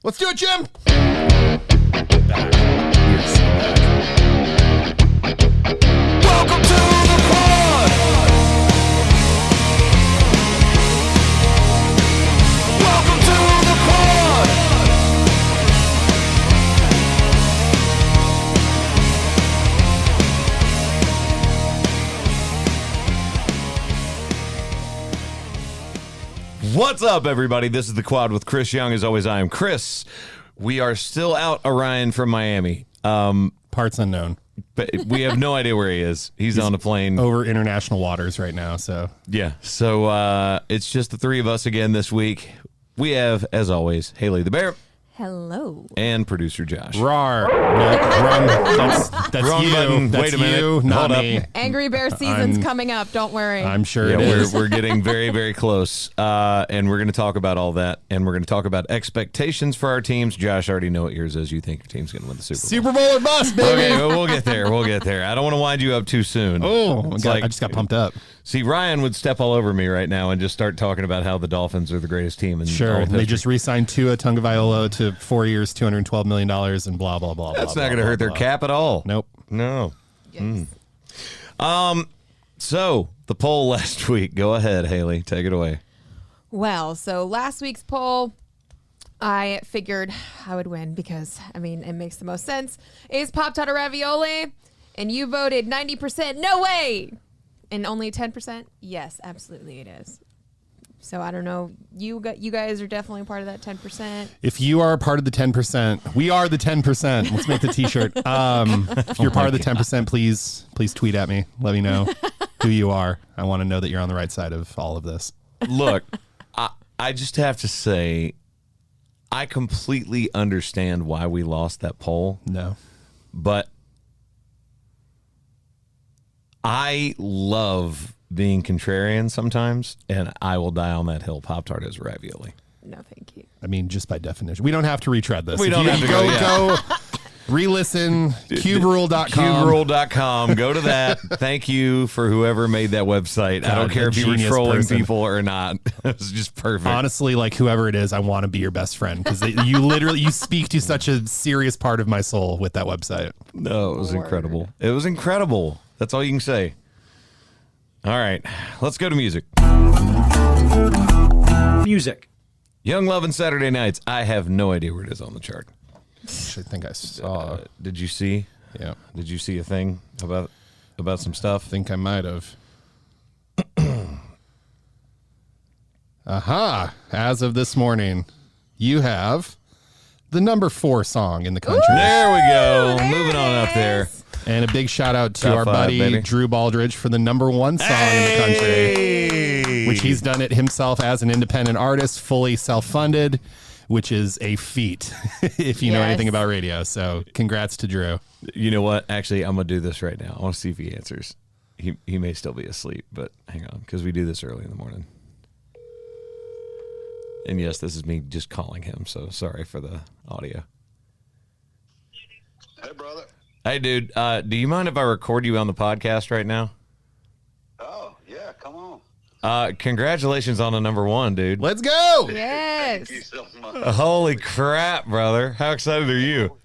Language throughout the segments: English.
Let's do it, Jim. Back. You're so back. Welcome to the pod. Welcome to the pod. What's up, everybody? This is The Quad with Chris Young. As always, I am Chris. We are still out Orion from Miami. Parts unknown. But we have no idea where he is. He's on a plane. Over international waters right now, so. Yeah. So it's just the three of us again this week. We have, as always, Haley the Bear. Hello. And producer Josh. Rawr. No, wrong. That's Wrong you. button. That's Wait a minute. you, not Hold me. up. Angry Bear season's coming up. Don't worry. I'm sure Yeah, it is. we're getting very, very close. And we're going to talk about all that. And we're going to talk about expectations for our teams. Josh, I already know what yours is. You think your team's going to win the Super Bowl. Super Bowl or bust, baby. Okay, well, we'll get there. We'll get there. I don't want to wind you up too soon. Oh, It's I just got pumped up. See, Ryan would step all over me right now and just start talking about how the Dolphins are the greatest team in all Sure. of They history. just re-signed Tua Tagovailoa to 4 years, $212 million, and blah, blah, blah, That's blah, not going blah, to hurt blah, their blah. cap at all. Nope. No. Yes. So, the poll last week. Go ahead, Haley. Take it away. Well, so last week's poll, I figured I would win because, I mean, it makes the most sense. Is pop-tart or ravioli? And you voted 90% no way. And only 10%? Yes, absolutely it is. So I don't know. You guys are definitely part of that 10%. If you are a part of the 10%, we are the 10%. Let's make the t-shirt. If you're part of the 10%, please tweet at me. Let me know who you are. I want to know that you're on the right side of all of this. Look, I just have to say, I completely understand why we lost that poll, No. but I love being contrarian sometimes, and I will die on that hill. Pop-Tart is ravioli. No, thank you. I mean, just by definition. We don't have to retread this. We If don't you have to go re-listen, cuberule.com. Cuberule.com. Go to that. Thank you for whoever made that website. I don't God, care a if you were genius trolling person. people or not. It was just perfect. Honestly, like whoever it is, I want to be your best friend because you speak to such a serious part of my soul with that website. No, it was incredible. It was incredible. That's all you can say. All right, let's go to music. Music. Young Love and Saturday Nights. I have no idea where it is on the chart. I think I saw. Did you see? Yeah, Did you see a thing about some stuff? I think I might have. Aha! As of this morning, you have the number 4 song in the country. There we go. There Moving on it up there. is. And a big shout out to Top our 5, buddy baby. Drew Baldridge for the number 1 song in the country. Hey! Which he's done it himself as an independent artist, fully self-funded, which is a feat if you know Yes. anything about radio. So congrats to Drew. You know what? Actually, I'm going to do this right now. I want to see if he answers. He may still be asleep, but hang on, because we do this early in the morning. And yes, this is me just calling him, so sorry for the audio. Hey, brother. Hey, dude, do you mind if I record you on the podcast right now? Oh, yeah, come on. Congratulations on the number 1, dude. Let's go. Yes. Thank you so much. Holy crap, brother. How excited are you?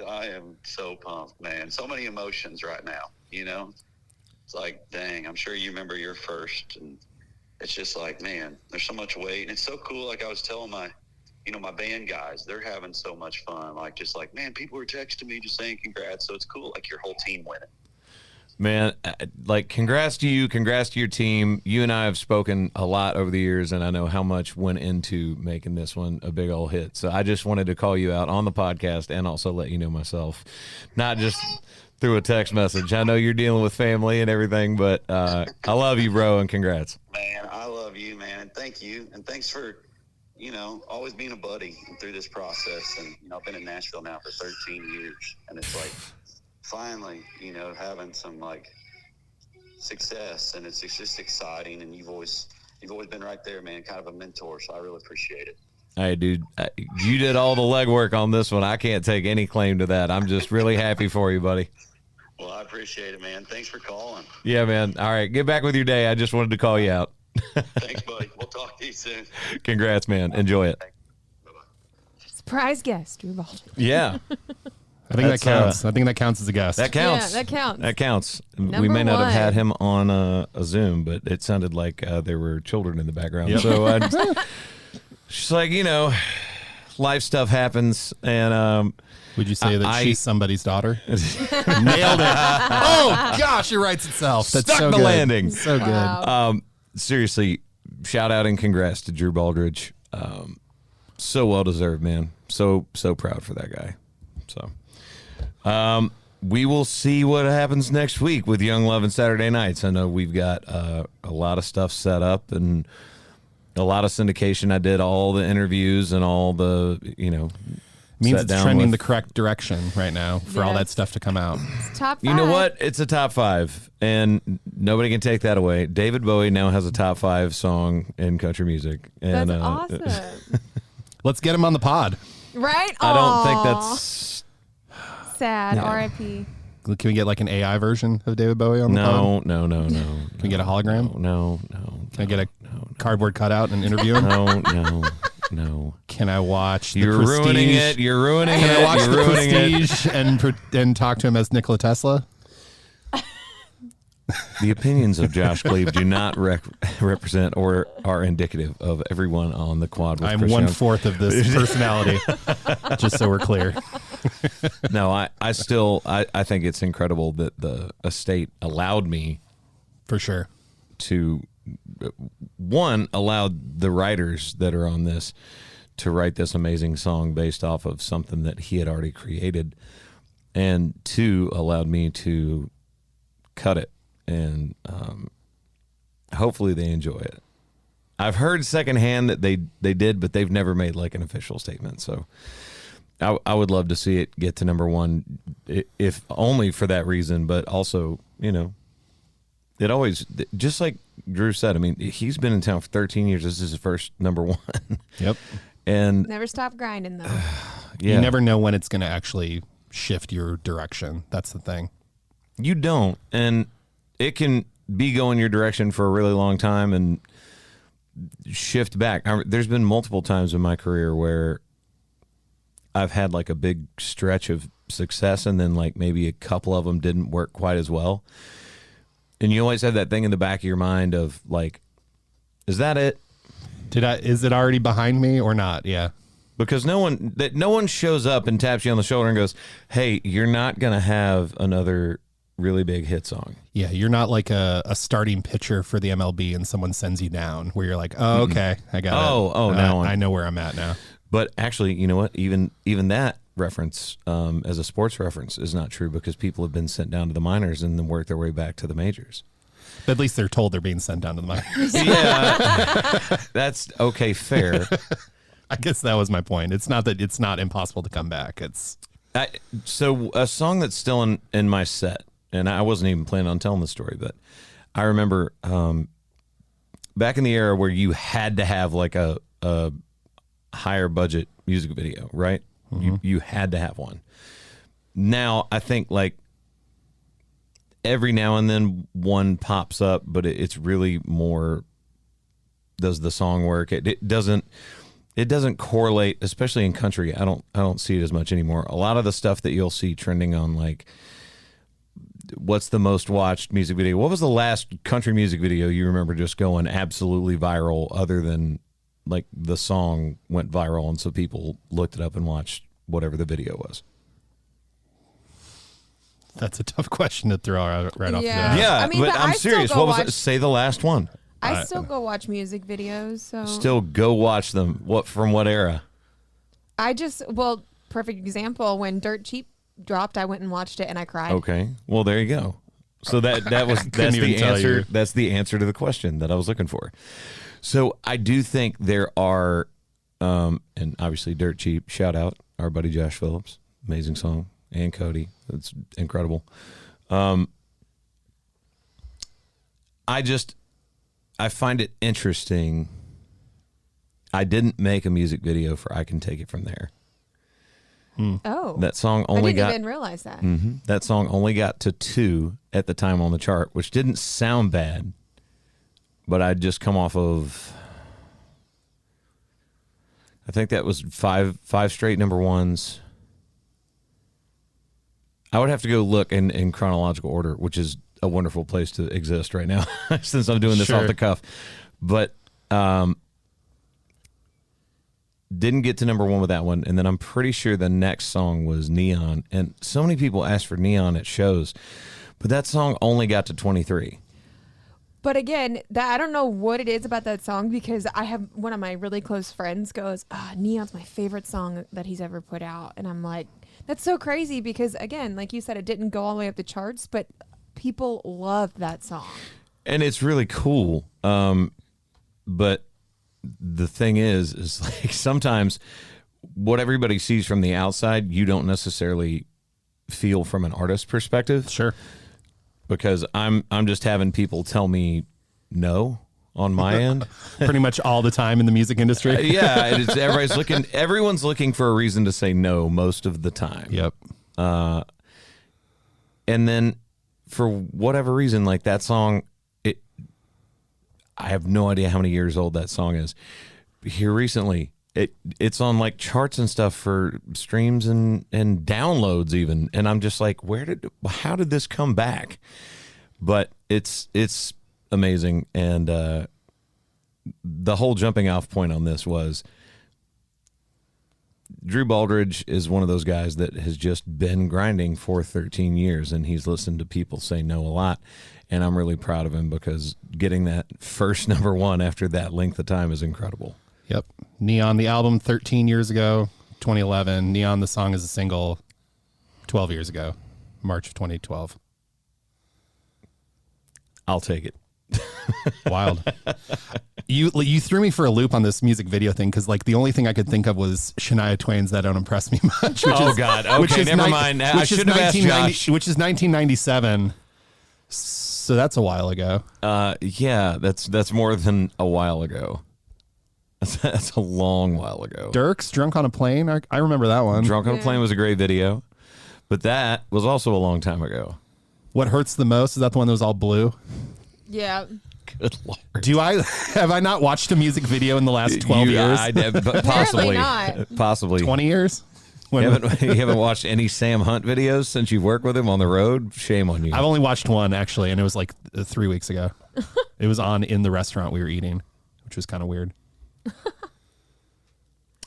I am so pumped, man. So many emotions right now, you know? It's like, dang, I'm sure you remember your first. And it's just like, man, there's so much weight. And it's so cool. Like I was telling my band guys, they're having so much fun. Like, just like, man, people were texting me just saying congrats. So it's cool. Like your whole team winning. Man, like, congrats to you. Congrats to your team. You and I have spoken a lot over the years, and I know how much went into making this one a big old hit. So I just wanted to call you out on the podcast and also let you know myself, not just through a text message. I know you're dealing with family and everything, but I love you, bro, and congrats. Man, I love you, man. And thank you. And thanks for, always being a buddy through this process. And, I've been in Nashville now for 13 years. And it's like, finally, having some like success, and it's just exciting. And you've always been right there, man, kind of a mentor. So I really appreciate it. Hey, dude, you did all the legwork on this one. I can't take any claim to that. I'm just really happy for you, buddy. Well, I appreciate it, man. Thanks for calling. Yeah, man. All right, get back with your day. I just wanted to call you out. Thanks, buddy. We'll talk to you soon. Congrats, man. Enjoy it. Bye-bye. Surprise guest, Drew Baldridge. Yeah. I think That's, that counts. I think that counts as a guest. That counts. Yeah, that counts. That counts. We Number may not have had one. him on a Zoom, but it sounded like there were children in the background. Yep. So she's like, life stuff happens, and Would you say that she's somebody's daughter? Nailed it. Oh, gosh, it writes itself. That's Stuck so the good. landing. So good. Wow. seriously, shout out and congrats to Drew Baldridge. So well deserved, man. So proud for that guy. So, we will see what happens next week with Young Love and Saturday Nights. I know we've got a lot of stuff set up and a lot of syndication. I did all the interviews and all the, Means sat it's down trending with- the correct direction right now for all that Yes. stuff to come out. It's top 5. You know what? It's a top 5, and nobody can take that away. David Bowie now has a top 5 song in country music. And, That's awesome. Let's get him on the pod. Right? I don't think Aw. that's... sad. Yeah. R.I.P. Can we get like an AI version of David Bowie on the pod? No. Can we get a hologram? No. Can I get a cardboard cutout and interview him? No. Can I watch You're the Prestige? ruining it. You're ruining Can I it. watch You're the ruining it. Prestige and talk to him as Nikola Tesla? The opinions of Josh Cleve do not represent or are indicative of everyone on the quad. With I'm Chris Young. 1/4 of this personality, just so we're clear. No, I still think it's incredible that the estate allowed me For sure. to allowed the writers that are on this to write this amazing song based off of something that he had already created, and 2 allowed me to cut it, and hopefully they enjoy it. I've heard secondhand that they did, but they've never made like an official statement. So I would love to see it get to number 1, if only for that reason, but also, it always, just like Drew said, I mean, he's been in town for 13 years. This is his first number 1. Yep. And Never stop grinding, though. yeah, You never know when it's going to actually shift your direction. That's the thing. you don't. And it can be going your direction for a really long time and shift back. There's been multiple times in my career where I've had like a big stretch of success, and then like maybe a couple of them didn't work quite as well. And you always have that thing in the back of your mind of like, is that it? Is it already behind me or not? Yeah. Because no one shows up and taps you on the shoulder and goes, "Hey, you're not gonna have another really big hit song." Yeah, you're not like a starting pitcher for the MLB and someone sends you down where you're like, oh, okay, I got it. Oh, now I know where I'm at now. But actually, you know what? Even that reference, as a sports reference, is not true, because people have been sent down to the minors and then worked their way back to the majors. But at least they're told they're being sent down to the minors. Yeah, that's okay, fair. I guess that was my point. It's not that it's not impossible to come back. So a song that's still in my set, and I wasn't even planning on telling the story, but I remember back in the era where you had to have like a higher budget music video, right? Mm-hmm. You had to have one. Now I think like every now and then one pops up, but it's really more, does the song work? It doesn't correlate, especially in country. I don't see it as much anymore. A lot of the stuff that you'll see trending on like, what's the most watched music video? What was the last country music video you remember just going absolutely viral, other than like the song went viral and so people looked it up and watched whatever the video was? That's a tough question to throw out right off the Yeah. bat. Yeah, I mean, but but I'm I still serious. go What was watch- it? Say the last one. I still go watch music videos. So Still go watch them. From what era? perfect example, when Dirt Cheap dropped, I went and watched it and I cried. Okay. Well, there you go. So that's couldn't even the tell answer. you. That's the answer to the question that I was looking for. So I do think there are, and obviously Dirt Cheap, shout out our buddy Josh Phillips, amazing song, and Cody, it's incredible. I find it interesting. I didn't make a music video for "I Can Take It From There." Oh, That song I only didn't got even realize that. that song only got to 2 at the time on the chart, which didn't sound bad, but I'd just come off of I think that was five straight number ones. I would have to go look in chronological order, which is a wonderful place to exist right now since I'm doing this Sure. off the cuff. But didn't get to number one with that one. And then I'm pretty sure the next song was Neon. And so many people ask for Neon at shows, but that song only got to 23. But again, I don't know what it is about that song because I have one of my really close friends goes, Neon's my favorite song that he's ever put out. And I'm like, that's so crazy because, again, like you said, it didn't go all the way up the charts, but people loved that song. And it's really cool. But the thing is like sometimes what everybody sees from the outside, you don't necessarily feel from an artist perspective. Sure. Because I'm just having people tell me no on my end. Pretty much all the time in the music industry. Yeah, everyone's looking for a reason to say no most of the time. Yep. And then for whatever reason, like that song, I have no idea how many years old that song is. Here recently, it's on like charts and stuff for streams and downloads even, and I'm just like, how did this come back? But it's amazing, and the whole jumping off point on this was Drew Baldridge is one of those guys that has just been grinding for 13 years, and he's listened to people say no a lot. And I'm really proud of him because getting that first number one after that length of time is incredible. Yep. Neon, the album 13 years ago, 2011. Neon, the song is a single 12 years ago, March of 2012. I'll take it. Wild. You threw me for a loop on this music video thing because like the only thing I could think of was Shania Twain's "That Don't Impress Me Much." God. Okay, never mind. I should have asked Josh. Which is 1997. So that's a while ago. Yeah, that's more than a while ago. That's a long while ago. Dirk's "Drunk on a Plane." I remember that one. Drunk on a Plane was a great video, but that was also a long time ago. What Hurts the Most? Is that the one that was all blue? Yeah. Good Lord. Have I not watched a music video in the last 12 years? Possibly. not. Possibly. 20 years? You haven't watched any Sam Hunt videos since you've worked with him on the road? Shame on you. I've only watched one, actually, and it was like 3 weeks ago. It was on in the restaurant we were eating, which was kind of weird.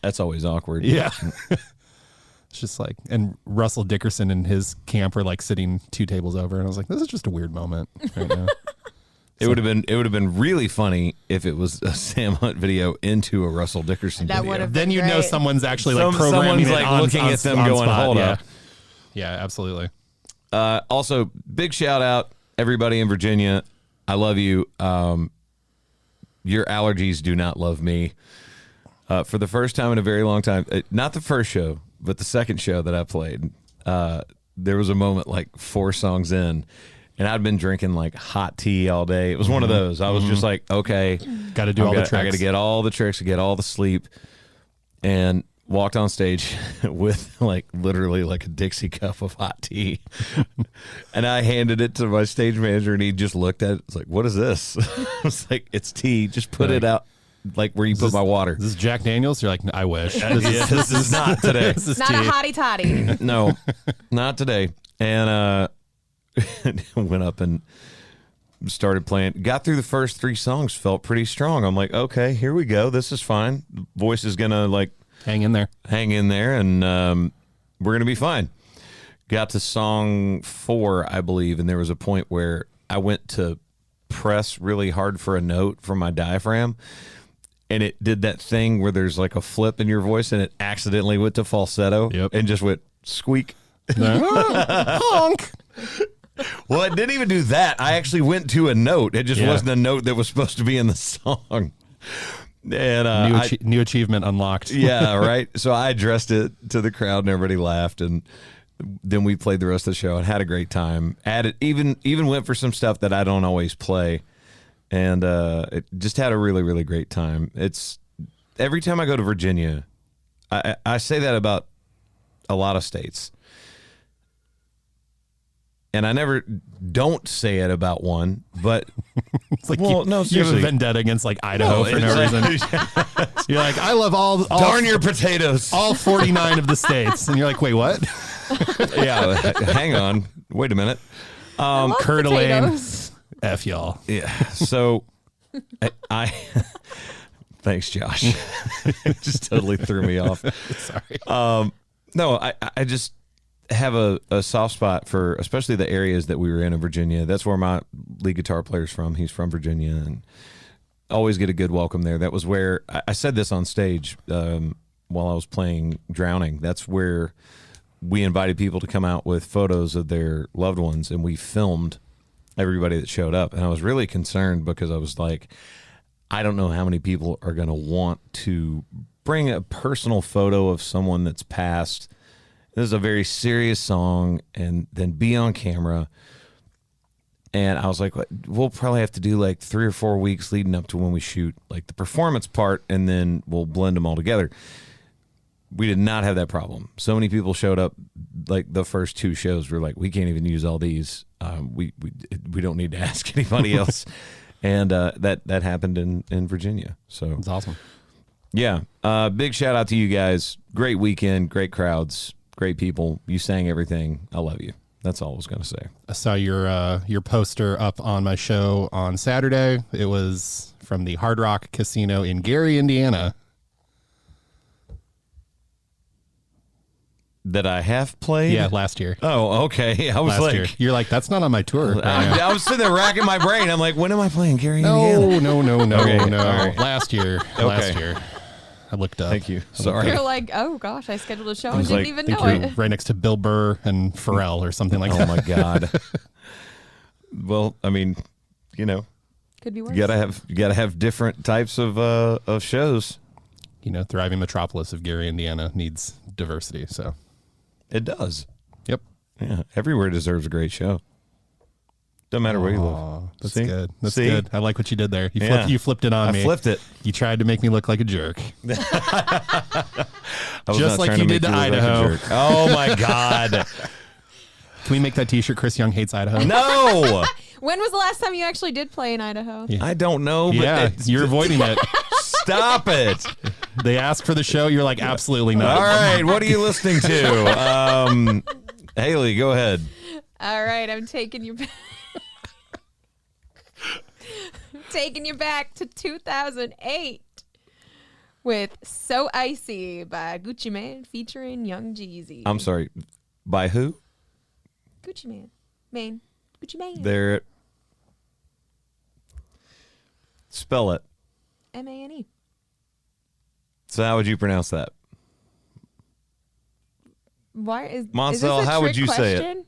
That's always awkward. Yeah. It's just like, and Russell Dickerson and his camp were like sitting 2 tables over, and I was like, this is just a weird moment right now. It would have been really funny if it was a Sam Hunt video into a Russell Dickerson That video. would have Then you know great. someone's actually like programming someone's it like on, looking on, at them on going, spot. hold yeah. up. Yeah, absolutely. Also, big shout out everybody in Virginia. I love you. Your allergies do not love me. For the first time in a very long time, not the first show, but the second show that I played, there was a moment like 4 songs in, and I'd been drinking like hot tea all day. It was one of those. I was just like, okay, Got to do all the tricks. I got to get all the tricks, get all the sleep, and walked on stage with like literally like a Dixie cup of hot tea. And I handed it to my stage manager, and he just looked at it. It's like, what is this? I was like, it's tea. Just put it out like where you put my water. Is this Jack Daniels? You're like, I wish. This is not today. This is Not tea. a hottie toddy. No, not today. And went up and started playing. Got through the first 3 songs, felt pretty strong. I'm like, okay, here we go. This is fine. The voice is gonna like Hang in there. hang in there, and we're gonna be fine. Got to song 4, I believe, and there was a point where I went to press really hard for a note from my diaphragm, and it did that thing where there's like a flip in your voice, and it accidentally went to falsetto. Yep. And just went squeak. Honk. Well, it didn't even do that. I actually went to a note. It just Yeah. wasn't a note that was supposed to be in the song. And New achievement unlocked. yeah, right. So I addressed it to the crowd, and everybody laughed, and then we played the rest of the show and had a great time. Added even went for some stuff that I don't always play, and it just had a really, really great time. It's every time I go to Virginia, I say that about a lot of states. and I never don't say it about one, but It's like well, no, you have a seriously. vendetta against like Idaho for no reason. You're like, I love all Darn your potatoes. all 49 of the states, and you're like, wait, what? Yeah, hang on. Wait a minute. I love Coeur d'Alene. potatoes. F y'all. Yeah. So I thanks, Josh. It just totally threw me off. Sorry. No, I just have a soft spot for especially the areas that we were in Virginia. That's where my lead guitar player's from. He's from Virginia, and always get a good welcome there. That was where I said this on stage while I was playing Drowning. That's where we invited people to come out with photos of their loved ones, and we filmed everybody that showed up. And I was really concerned because I was like, I don't know how many people are going to want to bring a personal photo of someone that's passed. This is a very serious song, and then be on camera. And I was like, we'll probably have to do like 3 or 4 weeks leading up to when we shoot like the performance part, and then we'll blend them all together. We did not have that problem. So many people showed up, like the first 2 shows. We're like, we can't even use all these. We don't need to ask anybody else. And that happened in Virginia. So It's awesome. yeah, big shout out to you guys. Great weekend, great crowds, great people. You sang everything. I love you. That's all I was gonna say. I saw your poster up on my show on Saturday. It was from the Hard Rock Casino in Gary, Indiana. That I have played. Yeah, last year. Oh, okay. I was Last like, year. You're like, that's not on my tour. right now. I was sitting there racking my brain. I'm like, when am I playing Gary, No, Indiana? no. Okay, all right. Last year. Last year. I looked up. Thank you. Sorry. You're like, oh gosh, I scheduled a show and was didn't like, even I think know you're it. right next to Bill Burr and Pharrell or something like Oh that. my God. Well, I mean, you know, Could be worse. you gotta have different types of shows. You know, thriving metropolis of Gary, Indiana needs diversity. So, It does. yep. Yeah, everywhere deserves a great show. Doesn't matter where you live. Aw, that's See? good. That's See? good. I like what you did there. Yeah. You flipped it on I me. flipped it. You tried to make me look like a jerk. I was Just not like trying you make did to look like a Idaho. jerk. Oh my God. Can we make that T-shirt? Chris Young hates Idaho. No. When was the last time you actually did play in Idaho? Yeah. I don't know. But Yeah, it's- you're avoiding it. Stop it. They asked for the show. You're like, absolutely not. All right. What are you listening to? Haley, go ahead. All right, I'm taking you back. Taking you back to 2008 with So Icy by Gucci Mane featuring Young Jeezy. I'm sorry. By who? Gucci Mane. Mane. Gucci Mane. There. Spell it. M-A-N-E. So how would you pronounce that? Why is Monsell, is this a how would trick you say it? question?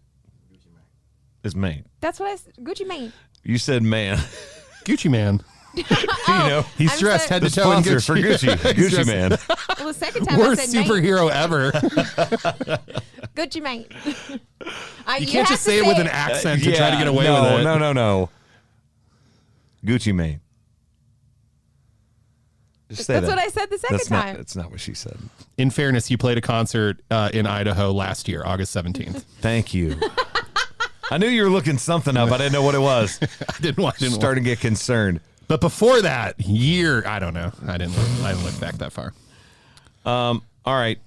It's Maine. That's what Gucci Mane. You said man. Gucci man. You know. He's I'm dressed sorry. head The to toe in sponsor for Gucci. He's Gucci dressed- man. Well, the second time I Worst said Mane. superhero ever. Gucci Mane. You can't just say it with an accent to try to get away no, with it. No. Gucci Mane. Just say That's that. what I said the second time. That's not what she said. In fairness, you played a concert in Idaho last year, August 17th. Thank you. I knew you were looking something up. I didn't know what it was. I didn't want to. Starting to get concerned. But before that I don't know. I didn't look back that far. All right.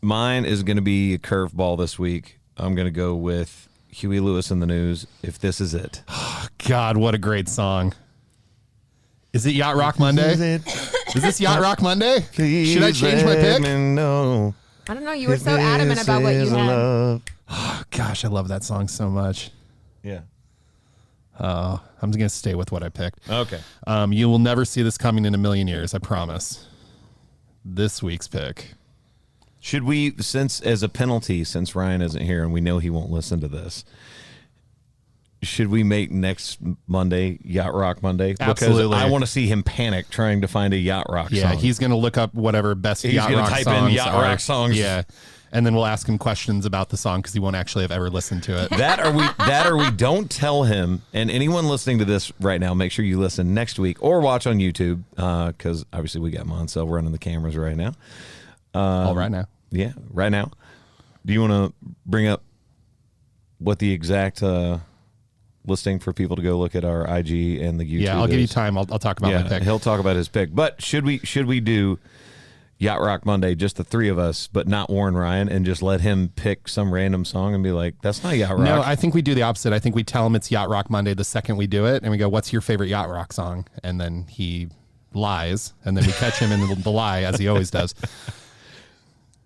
Mine is going to be a curveball this week. I'm going to go with Huey Lewis in the News, If This Is It. God, what a great song. Is it Yacht Rock Monday? Is this Yacht Rock Monday? Should I change my pick? No. I don't know. You were so adamant about what you had. Oh, gosh, I love that song so much. Yeah. I'm going to stay with what I picked. Okay. You will never see this coming in a million years, I promise. This week's pick. Should we, since as a penalty, since Ryan isn't here and we know he won't listen to this, should we make next Monday Yacht Rock Monday? Absolutely. Because I want to see him panic trying to find a Yacht Rock Yeah, song. he's going to look up whatever best He's Yacht gonna Rock type in songs Yacht are. Rock songs. Yeah. And then we'll ask him questions about the song because he won't actually have ever listened to it. That or we don't tell him. And anyone listening to this right now, make sure you listen next week or watch on YouTube because obviously we got Monsell running the cameras right now. All right now. Yeah, right now. Do you want to bring up what the exact listing for people to go look at our IG and the YouTube. Yeah, I'll give you is. time. I'll talk about my pick. He'll talk about his pick. But should we do Yacht Rock Monday, just the three of us, but not Warren Ryan, and just let him pick some random song and be like, that's not Yacht Rock? No, I think we do the opposite. I think we tell him it's Yacht Rock Monday the second we do it, and we go, what's your favorite Yacht Rock song? And then he lies, and then we catch him in the lie, as he always does.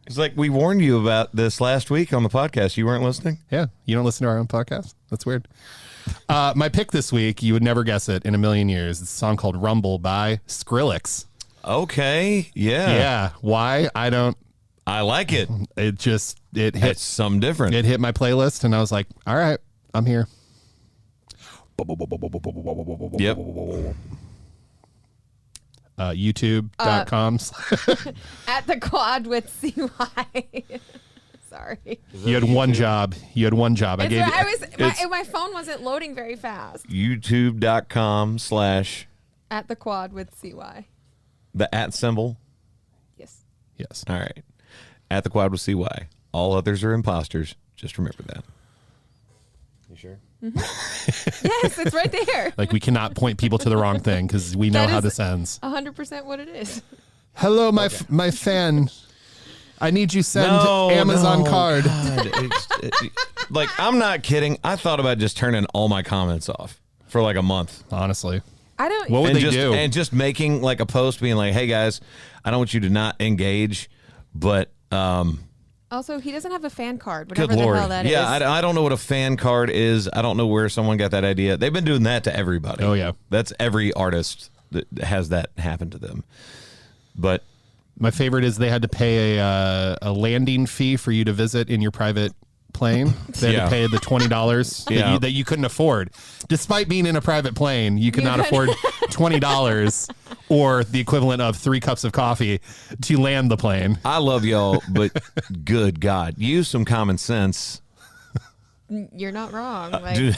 It's like, we warned you about this last week on the podcast. You weren't listening? Yeah, you don't listen to our own podcast? That's weird. My pick this week, you would never guess it in a million years. It's a song called Rumble by Skrillex. Okay, yeah. Yeah, why? I don't. I like it. It just, it It's hit, something different. it hit my playlist, and I was like, all right, I'm here. Yep. YouTube.com. At the quad with CY. Sorry. You had one job. I gave you. My phone wasn't loading very fast. YouTube.com/ At the quad with CY. the @ symbol. Yes. Yes. All right. At the quad with CY. All others are imposters. Just remember that. You sure? Yes, it's right there. Like, we cannot point people to the wrong thing because we know That how is- this ends. 100% what it is. Hello, my fan. I need you send Amazon card. God. Like, I'm not kidding. I thought about just turning all my comments off for like a month. Honestly, I don't. what would they just, do? And just making like a post being like, hey guys, I don't want you to not engage, but Also, he doesn't have a fan card. Whatever good the Lord. hell that is. Yeah, I don't know what a fan card is. I don't know where someone got that idea. They've been doing that to everybody. Oh, yeah. That's every artist that has that happen to them. But My favorite is they had to pay a landing fee for you to visit in your private plane. They had Yeah. to pay the $20 Yeah. that you couldn't afford. Despite being in a private plane, you could not afford $20 or the equivalent of 3 cups of coffee to land the plane. I love y'all, but good God, use some common sense. You're not wrong. Like, Dude,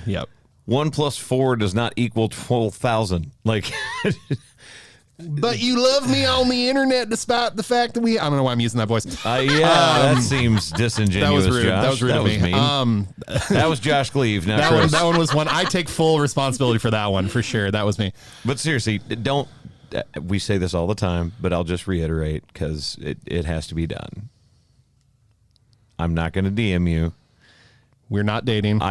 Yep. 1 + 4 does not equal 12,000. Like, But you love me on the internet despite the fact that I don't know why I'm using that voice. that seems disingenuous. That was rude. Josh. That was rude of me. mean. That was Josh Cleve. Now, Chris. That one was one. I take full responsibility for that one for sure. That was me. But seriously, don't. We say this all the time, but I'll just reiterate because it has to be done. I'm not going to DM you. We're not dating.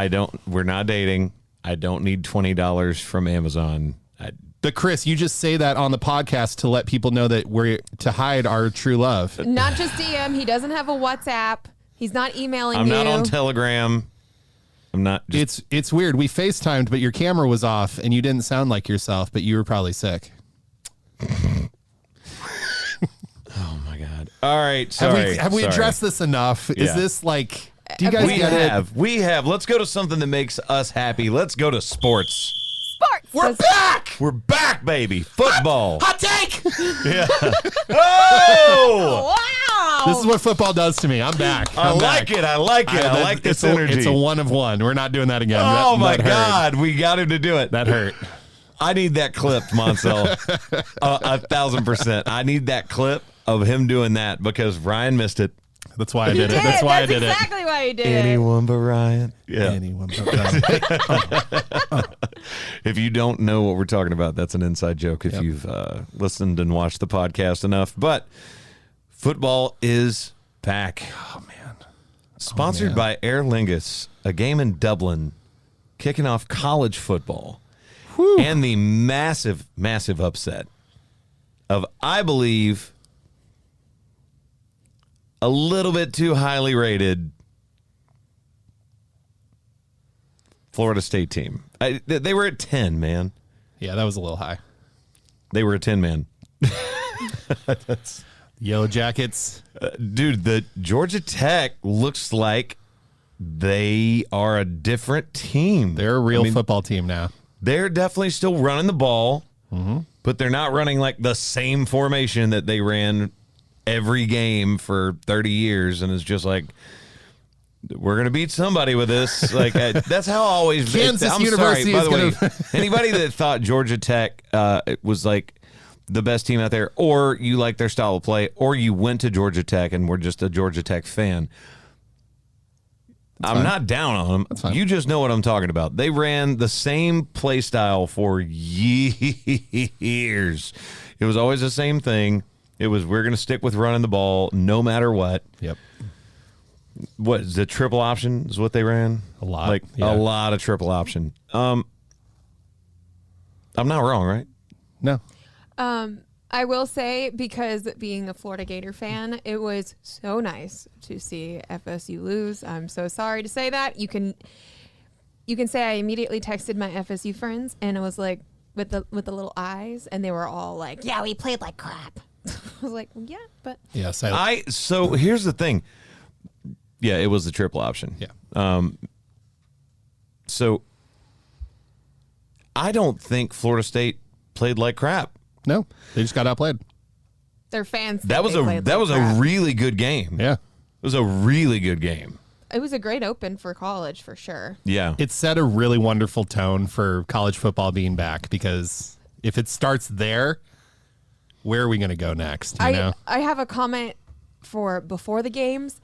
We're not dating. I don't need $20 from Amazon. But Chris, you just say that on the podcast to let people know that we're to hide our true love. not just DM. He doesn't have a WhatsApp. He's not emailing I'm you. not on Telegram. I'm not. It's weird. We FaceTimed, but your camera was off and you didn't sound like yourself, but you were probably sick. Oh my God! All right, sorry. Have we sorry. addressed this enough? Is Yeah. this like? Do you guys We get it? have. We have. Let's go to something that makes us happy. Let's go to sports. Sports. We're back. We're back, baby. Football. Hot take. Oh! Wow. This is what football does to me. I'm back. I I'm like back. it. I like it. I like this it's energy. It's a 1 of 1. We're not doing that again. Oh That- my that hurt. God. We got him to do it. That hurt. I need that clip, Monsell. 1,000%. I need that clip of him doing that because Ryan missed it. That's why I You did it. That's why I did exactly why you did it. Anyone but Ryan. it. Yeah. Anyone but If you don't know what we're talking about, that's an inside joke if you've listened and watched the podcast enough. But football is back. Oh man. Sponsored by Aer Lingus, a game in Dublin, kicking off college football. And the massive, massive upset of, I believe, a little bit too highly rated Florida State team. They were at 10, man. Yeah, that was a little high. They were a 10, man. Yellow Jackets. Dude, the Georgia Tech looks like they are a different team. They're a real football team now. They're definitely still running the ball, but they're not running like the same formation that they ran every game for 30 years. And it's just like, we're going to beat somebody with this. Like, that's how I always. Kansas I'm University sorry, by is the way, anybody that thought Georgia Tech was like the best team out there, or you like their style of play, or you went to Georgia Tech and were just a Georgia Tech fan, I'm not down on them. fine. You just know what I'm talking about. They ran the same play style for years. It was always the same thing. It was, we're going to stick with running the ball no matter what. Yep. What is the triple option is what they ran? A lot. Like Yeah. a lot of triple option. I'm not wrong, right? No. I will say, because being a Florida Gator fan, it was so nice to see FSU lose. I'm so sorry to say that. You can say I immediately texted my FSU friends, and it was like with the little eyes, and they were all like, "Yeah, we played like crap." I was like, well, "Yeah, but Yeah. So here's the thing. Yeah, it was the triple option. Yeah. So I don't think Florida State played like crap. No. They just got outplayed. their fans." That was a really good game. Yeah. It was a really good game. It was a great open for college for sure. Yeah. It set a really wonderful tone for college football being back, because if it starts there, where are we going to go next? You know? I have a comment for before the games.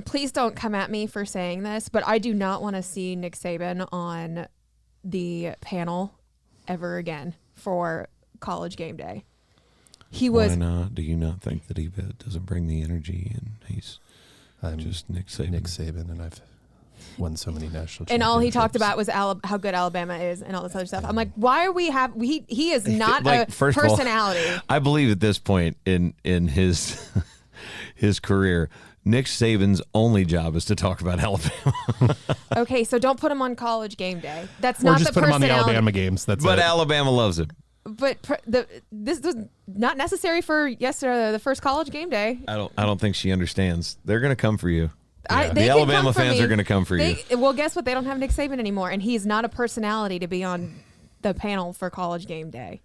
Please don't come at me for saying this, but I do not want to see Nick Saban on the panel ever again for College Game Day. He was. Why not? Do you not think that he doesn't bring the energy, and he's just Nick Saban? Nick Saban, and I've won so many national championships. And all he talked about was how good Alabama is and all this other stuff. I'm like, why are we he is not Like, a first of all, personality. I believe at this point in his his career, Nick Saban's only job is to talk about Alabama. Okay, so don't put him on College Game Day. That's Or not just the put him on the personality. Alabama games. That's But it. Alabama loves him. But this was not necessary for the first College Game Day. I don't think she understands. They're going to come for you. They The can Alabama come for fans me. are going to come for you. Well, guess what? They don't have Nick Saban anymore, and he's not a personality to be on the panel for College Game Day.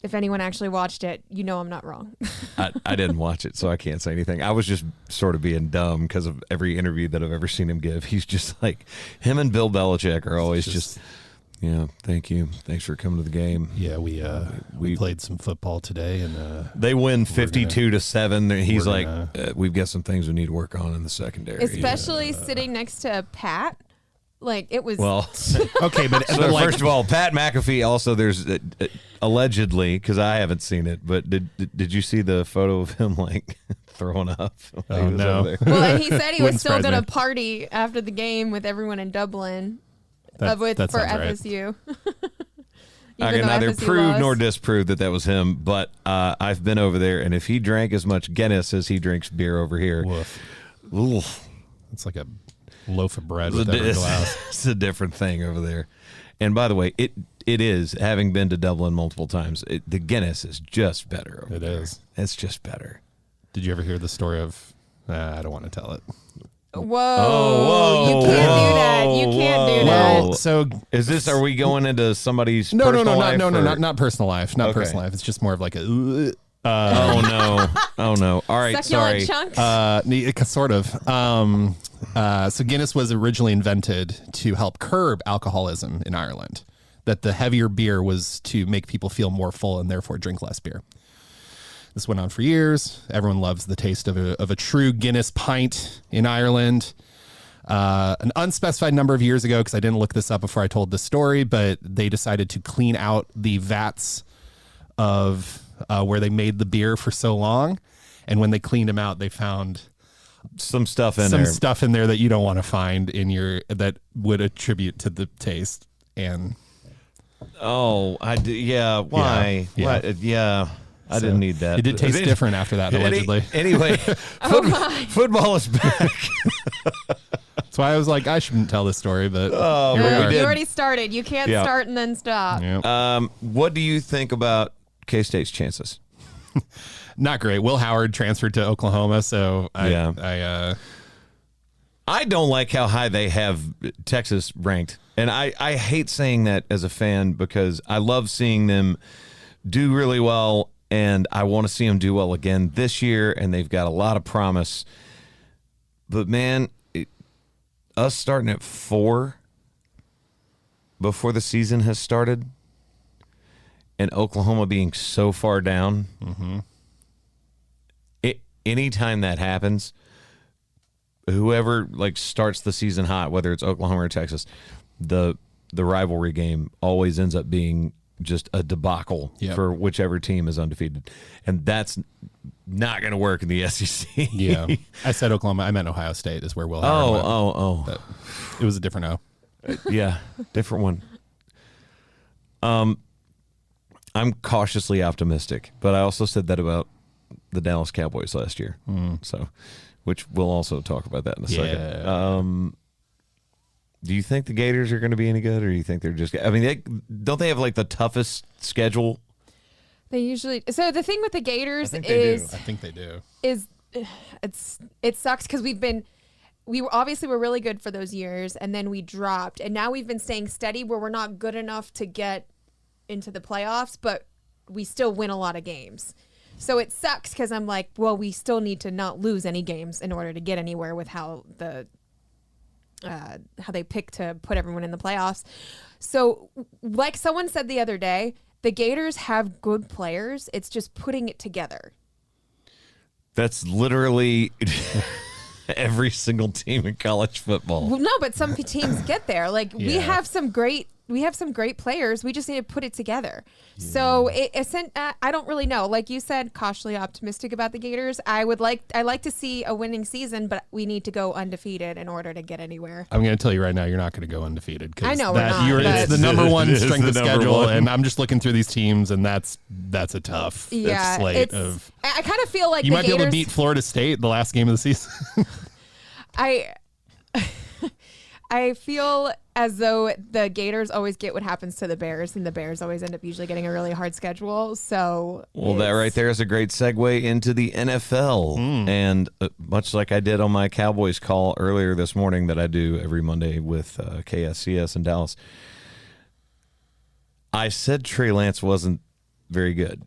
If anyone actually watched it, you know I'm not wrong. I didn't watch it, so I can't say anything. I was just sort of being dumb because of every interview that I've ever seen him give. He's just like, him and Bill Belichick are always just yeah, thank you. Thanks for coming to the game. Yeah, we played some football today, and They win 52-7. He's we're like, gonna- we've got some things we need to work on in the secondary. Especially sitting next to Pat. Like, it was. Well, okay, but, so but like, first of all, Pat McAfee. Also, there's allegedly, because I haven't seen it, but did you see the photo of him like throwing up? Oh, He was no. over there. Well, and he said he was Wouldn't still surprise going to me. party after the game with everyone in Dublin that for sounds right. FSU. I Even can though neither FSU prove lost. nor disprove that was him, but I've been over there, and if he drank as much Guinness as he drinks beer over here, Woof. oof, It's like a loaf of bread with every glass. it's a different thing over there. And by the way, it is, having been to Dublin multiple times, the Guinness is just better over It there. is. It's just better. Did you ever hear the story of? I don't want to tell it. Whoa. You can't do that. You can't do that. Well, so Are we going into somebody's no, personal life? not personal life, not Okay. personal life. It's just more of like a. Oh no! Oh no! All right, Succulent sorry. chunks. Sort of. So Guinness was originally invented to help curb alcoholism in Ireland. That the heavier beer was to make people feel more full and therefore drink less beer. This went on for years. Everyone loves the taste of a true Guinness pint in Ireland. An unspecified number of years ago, because I didn't look this up before I told this story, but they decided to clean out the vats of where they made the beer for so long. And when they cleaned them out, they found Some stuff in some there. stuff in there that you don't want to find in that would attribute to the taste. And Oh, yeah. Why? Yeah. Why? Yeah. I didn't need that. it did taste different after that, allegedly. Anyway, football is back. That's why I was like, I shouldn't tell this story, but Oh, here we but are. we You did. already started. You can't Yeah. start and then stop. Yeah. What do you think about K-State's chances? Not great. Will Howard transferred to Oklahoma, so I don't like how high they have Texas ranked. And I hate saying that as a fan because I love seeing them do really well, and I want to see them do well again this year, and they've got a lot of promise. But, man, us starting at 4 before the season has started and Oklahoma being so far down, anytime that happens, whoever like starts the season hot, whether it's Oklahoma or Texas, the rivalry game always ends up being just a debacle for whichever team is undefeated, and that's not going to work in the SEC. Yeah, I said Oklahoma. I meant Ohio State is where Will. Oh. It was a different O. Yeah, different one. I'm cautiously optimistic, but I also said that about the Dallas Cowboys last year. So, which we'll also talk about that in a second. Do you think the Gators are going to be any good, or do you think they're just? I mean, don't they have like the toughest schedule? They usually. So the thing with the Gators I think they do. It sucks because we were really good for those years, and then we dropped, and now we've been staying steady where we're not good enough to get into the playoffs, but we still win a lot of games. So it sucks because I'm like, well, we still need to not lose any games in order to get anywhere with how they pick to put everyone in the playoffs. So like someone said the other day, the Gators have good players. It's just putting it together. That's literally every single team in college football. Well, no, but some teams get there. Like we have some great players. We just need to put it together. Yeah. So I don't really know. Like you said, cautiously optimistic about the Gators. I like to see a winning season, but we need to go undefeated in order to get anywhere. I'm going to tell you right now, you're not going to go undefeated. I know we're not. It's the number one strength of schedule, and I'm just looking through these teams, and that's a tough slate of. I kind of feel like you might be able to beat Florida State the last game of the season. I feel as though the Gators always get what happens to the Bears, and the Bears always end up usually getting a really hard schedule. So, that right there is a great segue into the NFL. And much like I did on my Cowboys call earlier this morning that I do every Monday with KSCS in Dallas, I said Trey Lance wasn't very good.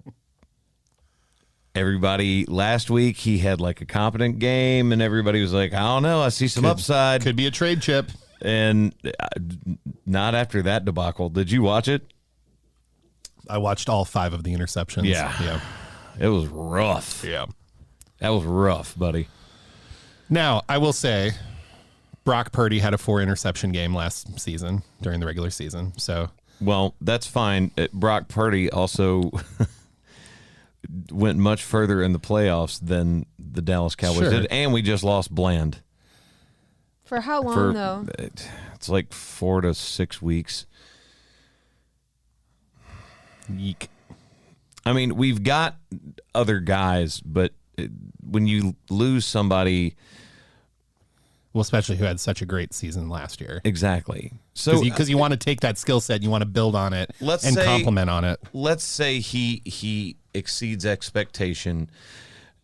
Everybody last week, he had like a competent game, and everybody was like, I don't know, I see some upside. Could be a trade chip. And not after that debacle. Did you watch it? I watched all 5 of the interceptions. Yeah. It was rough. Yeah. That was rough, buddy. Now, I will say, Brock Purdy had a 4 interception game last season during the regular season. So, well, that's fine. Brock Purdy also went much further in the playoffs than the Dallas Cowboys did, and we just lost Bland. For how long, though? It's like 4 to 6 weeks. Yeek. I mean, we've got other guys, but when you lose somebody... Well, especially who had such a great season last year. Exactly. So because you want to take that skill set, you want to build on it and compliment on it. Let's say he exceeds expectation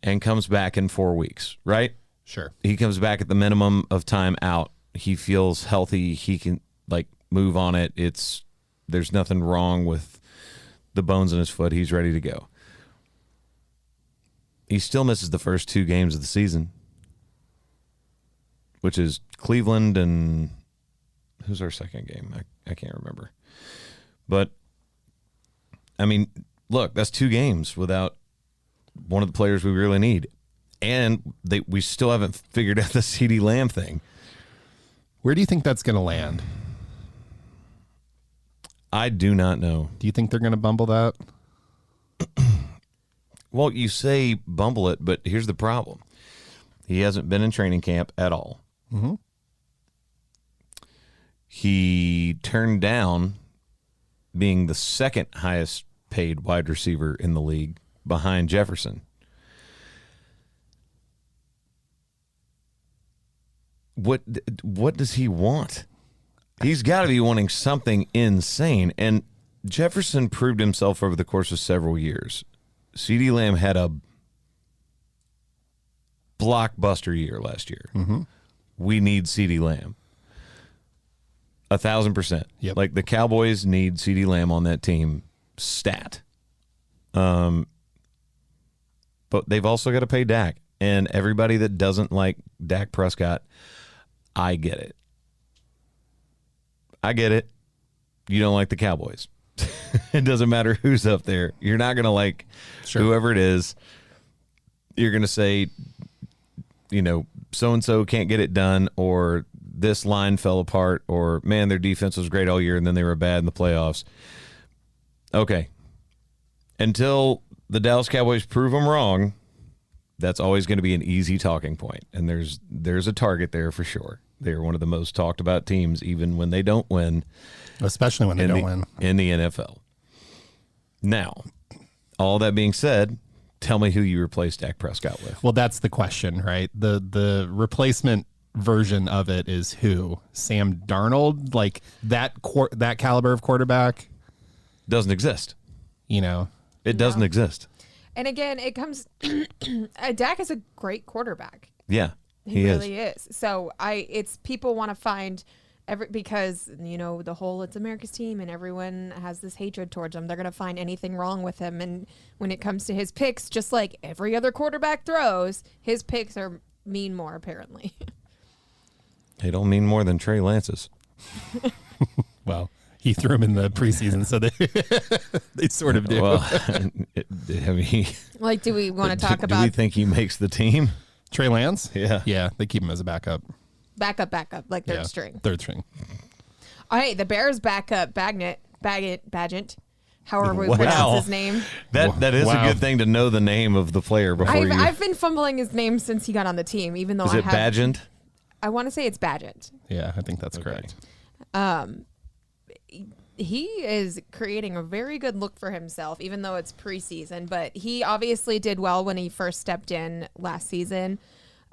and comes back in 4 weeks, right? Sure. He comes back at the minimum of time out. He feels healthy. He can like move on it. There's nothing wrong with the bones in his foot. He's ready to go. He still misses the first 2 games of the season, which is Cleveland and who's our second game? I can't remember. But, I mean, look, that's 2 games without one of the players we really need. And we still haven't figured out the CeeDee Lamb thing. Where do you think that's going to land? I do not know. Do you think they're going to bumble that? Well, you say bumble it, but here's the problem. He hasn't been in training camp at all. Mm-hmm. He turned down being the second highest paid wide receiver in the league behind Jefferson. What does he want? He's got to be wanting something insane. And Jefferson proved himself over the course of several years. CeeDee Lamb had a blockbuster year last year. Mm-hmm. We need CeeDee Lamb. 1,000%. Yep. Like the Cowboys need CeeDee Lamb on that team. Stat. But they've also got to pay Dak. And everybody that doesn't like Dak Prescott, I get it. I get it. You don't like the Cowboys. It doesn't matter who's up there. You're not going to like whoever it is. You're going to say, so-and-so can't get it done, or this line fell apart, or, man, their defense was great all year and then they were bad in the playoffs. Okay. Until the Dallas Cowboys prove them wrong, that's always going to be an easy talking point. And there's a target there for sure. They're one of the most talked about teams, even when they don't win. Especially when they don't win. In the NFL. Now, all that being said, tell me who you replaced Dak Prescott with. Well, that's the question, right? The replacement version of it is who? Sam Darnold? Like that caliber of quarterback? Doesn't exist. It doesn't exist. And again, it comes. Dak is a great quarterback. Yeah, he really is. So it's people want to find because the whole it's America's team and everyone has this hatred towards him. They're gonna find anything wrong with him. And when it comes to his picks, just like every other quarterback throws, his picks mean more apparently. They don't mean more than Trey Lance's. Well, he threw him in the preseason, so they sort of do. Well, I mean, like, do we want to talk about? Do we think he makes the team? Trey Lance? Yeah, they keep him as a backup. Backup, like third string. Third string. Oh, hey, the Bears backup Bagent. However we pronounce his name. That is a good thing to know the name of the player before I've been fumbling his name since he got on the team, even though Is it Bagent? I want to say it's Bagent. Yeah, I think that's correct. He is creating a very good look for himself, even though it's preseason. But he obviously did well when he first stepped in last season.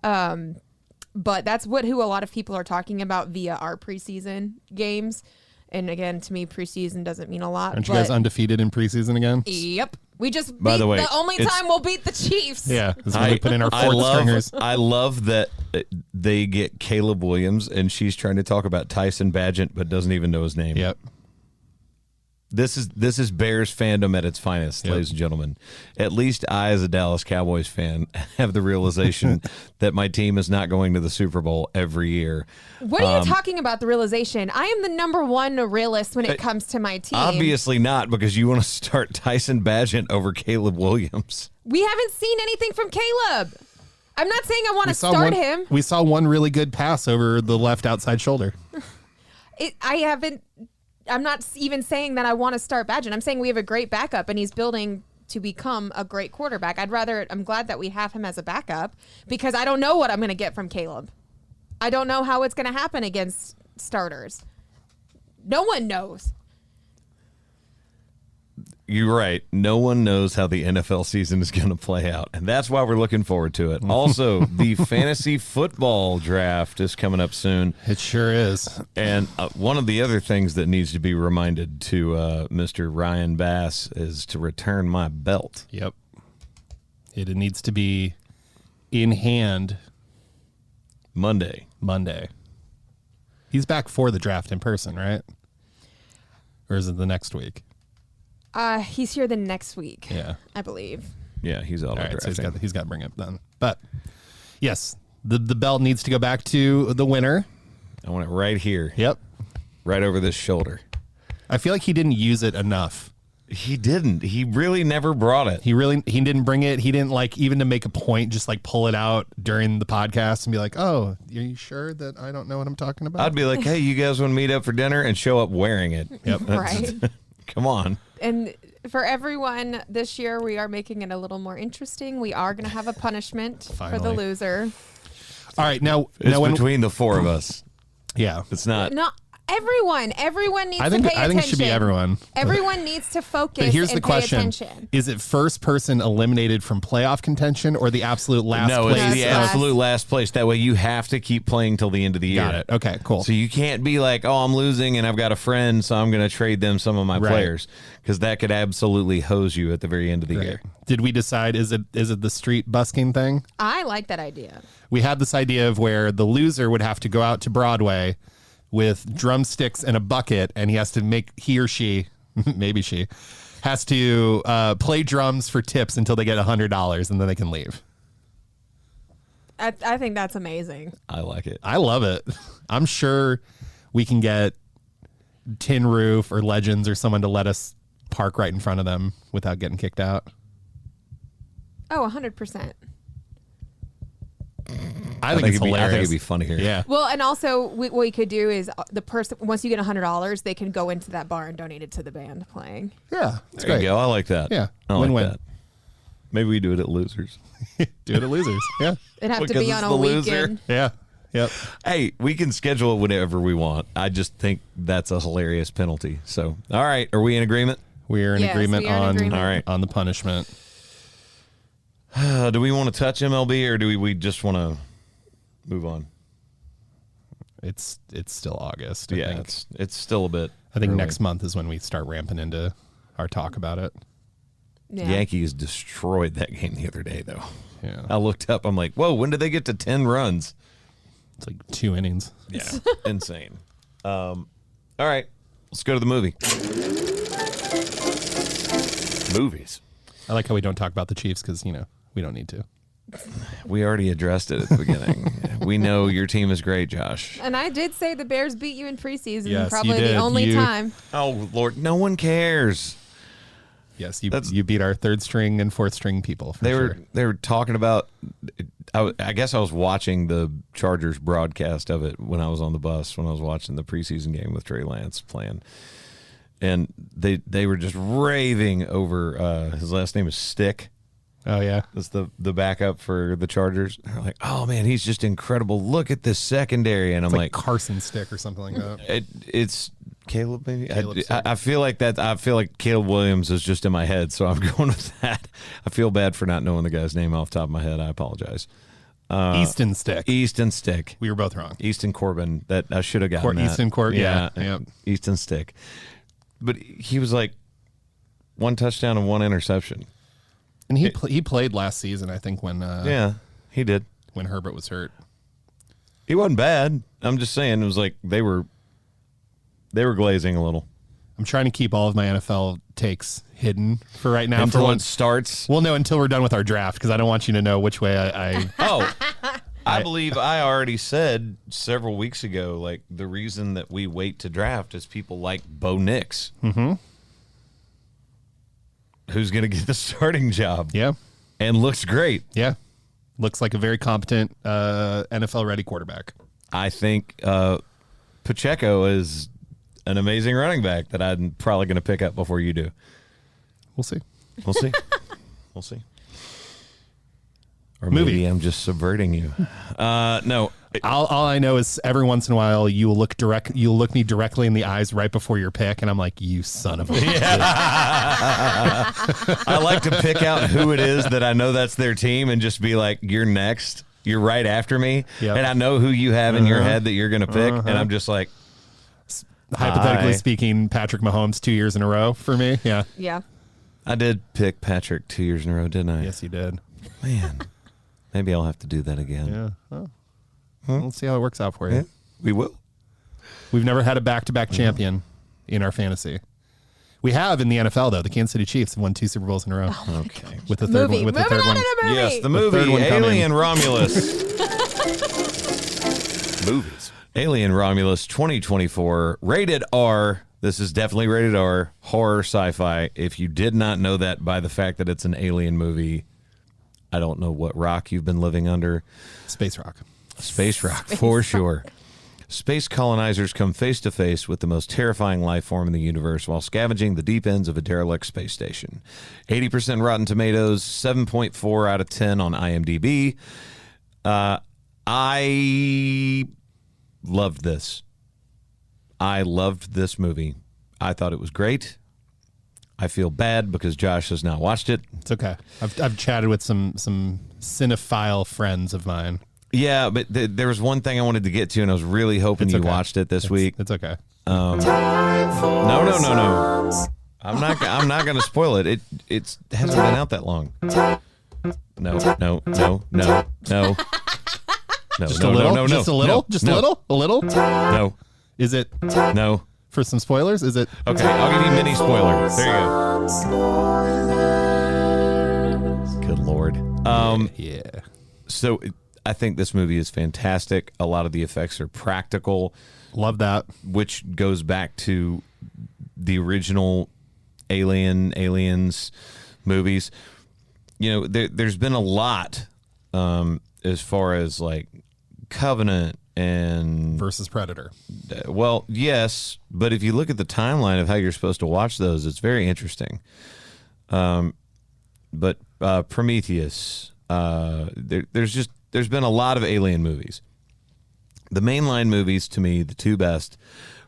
But that's who a lot of people are talking about via our preseason games. And again, to me, preseason doesn't mean a lot. Aren't you guys undefeated in preseason again? Yep. We just By beat the way, the only time we'll beat the Chiefs. Yeah, this is when we put in our fourth stringers. I love that they get Caleb Williams, and she's trying to talk about Tyson Bagent, but doesn't even know his name. Yep. This is Bears fandom at its finest, ladies and gentlemen. At least I, as a Dallas Cowboys fan, have the realization that my team is not going to the Super Bowl every year. What are you talking about, the realization? I am the number one realist when it comes to my team. Obviously not, because you want to start Tyson Bagent over Caleb Williams. We haven't seen anything from Caleb. I'm not saying I want to start him. We saw one really good pass over the left outside shoulder. I'm not even saying that I want to start Bagent. I'm saying we have a great backup, and he's building to become a great quarterback. I'm glad that we have him as a backup because I don't know what I'm going to get from Caleb. I don't know how it's going to happen against starters. No one knows. You're right. No one knows how the NFL season is going to play out, and that's why we're looking forward to it. Also, the fantasy football draft is coming up soon. It sure is. And one of the other things that needs to be reminded to Mr. Ryan Bass is to return my belt. Yep. It needs to be in hand Monday. He's back for the draft in person, right? Or is it the next week? He's here the next week. Yeah, I believe. Yeah, he's all right. So he's got to bring it then. But yes, the belt needs to go back to the winner. I want it right here. Yep, right over this shoulder. I feel like he didn't use it enough. He didn't. He really never brought it. He didn't bring it. He didn't even to make a point, just pull it out during the podcast and be like, "Oh, are you sure that I don't know what I'm talking about?" I'd be like, "Hey, you guys want to meet up for dinner?" and show up wearing it. Yep. Right. Come on. And for everyone this year, we are making it a little more interesting. We are going to have a punishment for the loser. All right, now it's between the four of us. Yeah, it's not. No, everyone needs to pay attention. I think it should be everyone. Everyone needs to focus. But here's the question: attention. Is it first person eliminated from playoff contention or the absolute last place? No, it's the absolute last place. That way, you have to keep playing till the end of the year. Got it. Okay, cool. So you can't be like, "Oh, I'm losing, and I've got a friend, so I'm going to trade them some of my players," because that could absolutely hose you at the very end of the year. Did we decide? Is it the street busking thing? I like that idea. We had this idea of where the loser would have to go out to Broadway with drumsticks and a bucket, and he or she has to play drums for tips until they get $100, and then they can leave. I think that's amazing. I like it. I love it. I'm sure we can get Tin Roof or Legends or someone to let us park right in front of them without getting kicked out. Oh, 100%. I think it's hilarious. I think it'd be funny here. Yeah. Well, and also what we could do is the person, once you get $100, they can go into that bar and donate it to the band playing. Yeah. It's There great. you go. I like that. Yeah. I like Win-win. that. Maybe we do it at Losers. Do it at Losers. Yeah. It'd have to Because be it's on the a loser. weekend. Yeah. Yep. Hey, we can schedule it whenever we want. I just think that's a hilarious penalty. So, all right. Are we in agreement? We're in Yes, agreement we are in on agreement. All right. on the punishment. Do we want to touch MLB or do we just want to move on? It's still August. Yeah, I think. it's still a bit. I think early. next month is when we start ramping into our talk about it. Yeah. Yankees destroyed that game the other day, though. Yeah. I looked up. I'm like, whoa, when did they get to 10 runs? It's like 2 innings. Yeah, insane. All right, let's go to the movie. Movies. I like how we don't talk about the Chiefs because, we don't need to. We already addressed it at the beginning. We know your team is great, Josh. And I did say the Bears beat you in preseason. Yes, you Probably did. the only time. Oh, Lord, no one cares. Yes, That's- you beat our 3rd string and 4th string people. For They sure. were talking about. I guess I was watching the Chargers broadcast of it when I was on the bus when I was watching the preseason game with Trey Lance playing, and they were just raving over his last name is Stick. Oh yeah. That's the backup for the Chargers. They're like, oh man, he's just incredible. Look at this secondary, and I'm It's like like, Carson Stick or something like that. it's Caleb, maybe. Caleb Stick. I feel like that. I feel like Caleb Williams is just in my head, so I'm going with that. I feel bad for not knowing the guy's name off the top of my head. I apologize. Easton Stick. Easton Stick. We were both wrong. Easton Corbin. That I should have gotten. That. Easton Corbin. Yeah. Yep. Easton Stick. But he was like 1 touchdown and 1 interception. And he played last season, I think, when Yeah, he did. when Herbert was hurt. He wasn't bad. I'm just saying it was like they were glazing a little. I'm trying to keep all of my NFL takes hidden for right now. Until for it once. starts. Well, no, until we're done with our draft because I don't want you to know which way I Oh, I believe I already said several weeks ago, like the reason that we wait to draft is people like Bo Nix. Mm-hmm. Who's going to get the starting job yeah. and looks great. Yeah. Looks like a very competent NFL ready quarterback. I think Pacheco is an amazing running back that I'm probably going to pick up before you do. We'll see. We'll see. We'll see. Or Movie. maybe I'm just subverting you. No. All I know is every once in a while you'll look me directly in the eyes right before your pick, and I'm like, you son of a bitch. I like to pick out who it is that I know that's their team and just be like, you're next. You're right after me. Yep. And I know who you have in your head that you're going to pick. And I'm just like, Hypothetically Hi. speaking, Patrick Mahomes 2 years in a row for me. Yeah. Yeah. I did pick Patrick 2 years in a row, didn't I? Yes, you did. Man, maybe I'll have to do that again. Yeah. Oh. We'll see how it works out for you. Yeah, we will. We've never had a back-to-back champion in our fantasy. We have in the NFL though. The Kansas City Chiefs have won 2 Super Bowls in a row. Okay. With the third Movie. one. With the Moving third on one. to the movie. Yes, the third movie one coming. Alien Romulus. Movies. Alien Romulus 2024, rated R. This is definitely rated R, horror sci-fi. If you did not know that by the fact that it's an alien movie, I don't know what rock you've been living under. Space Rock. Space rock, for sure. Space colonizers come face to face with the most terrifying life form in the universe while scavenging the deep ends of a derelict space station. 80% Rotten Tomatoes, 7.4 out of 10 on IMDb. I loved this. I loved this movie. I thought it was great. I feel bad because Josh has not watched it. It's okay. I've chatted with some cinephile friends of mine. Yeah, but there was one thing I wanted to get to, and I was really hoping It's you okay. watched it this week. It's okay. No. I'm not going to spoil it. It hasn't been out that long. No. Just a little. Just a little. Just a little. A little. No. Is it No. for some spoilers? Is it? Okay, I'll give you mini spoiler. There you go. Good Lord. Yeah. So I think this movie is fantastic. A lot of the effects are practical, Love that. which goes back to the original Aliens movies. You know, there's been a lot as far as like Covenant and versus Predator. well, yes, but if you look at the timeline of how you're supposed to watch those, it's very interesting. But Prometheus, there's been a lot of Alien movies. The mainline movies, to me, the two best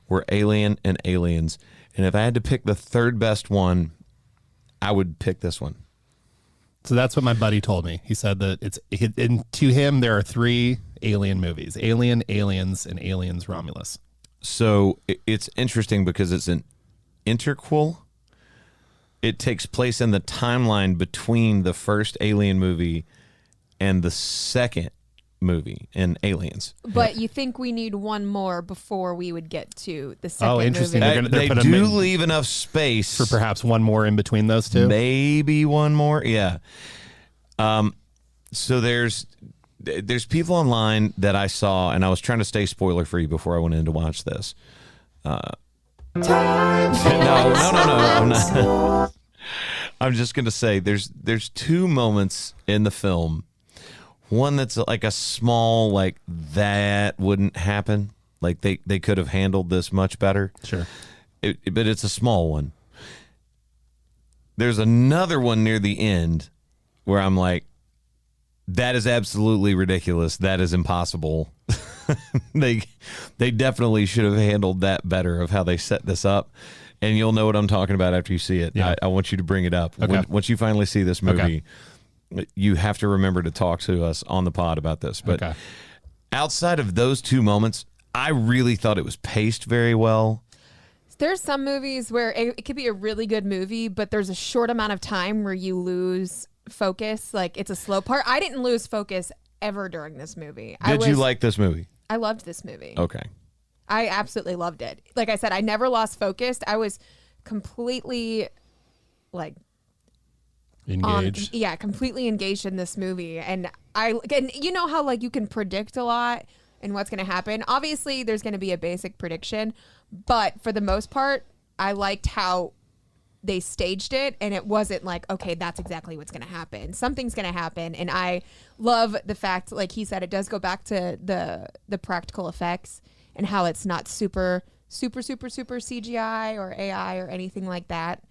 were Alien and Aliens, and if I had to pick the third best one, I would pick this one. So that's what my buddy told me. He said that to him there are 3 Alien movies: Alien, Aliens, and Aliens Romulus. So it's interesting because it's an interquel. It takes place in the timeline between the first Alien movie and the second movie in Aliens. But you think we need one more before we would get to the second Oh, interesting. movie? They're They putting do them in leave enough space for perhaps one more in between those two. maybe one more. Yeah. So there's people online that I saw, and I was trying to stay spoiler free before I went in to watch this. No, I'm not. I'm just gonna say there's 2 moments in the film. One that's like a small, like that wouldn't happen. Like they could have handled this much better. Sure. But it's a small one. There's another one near the end where I'm like, that is absolutely ridiculous. That is impossible. They definitely should have handled that better of how they set this up. And you'll know what I'm talking about after you see it. Yeah. I want you to bring it up. Okay. Once you finally see this movie, you have to remember to talk to us on the pod about this. But outside of those 2 moments, I really thought it was paced very well. There's some movies where it could be a really good movie, but there's a short amount of time where you lose focus. Like it's a slow part. I didn't lose focus ever during this movie. Did you like this movie? I loved this movie. Okay. I absolutely loved it. Like I said, I never lost focus. I was completely like Engaged. completely engaged in this movie. And you know how like you can predict a lot and what's going to happen. Obviously, there's going to be a basic prediction, but for the most part, I liked how they staged it, and it wasn't like, okay, that's exactly what's going to happen. Something's going to happen, and I love the fact, like he said, it does go back to the practical effects and how it's not super CGI or AI or anything like that.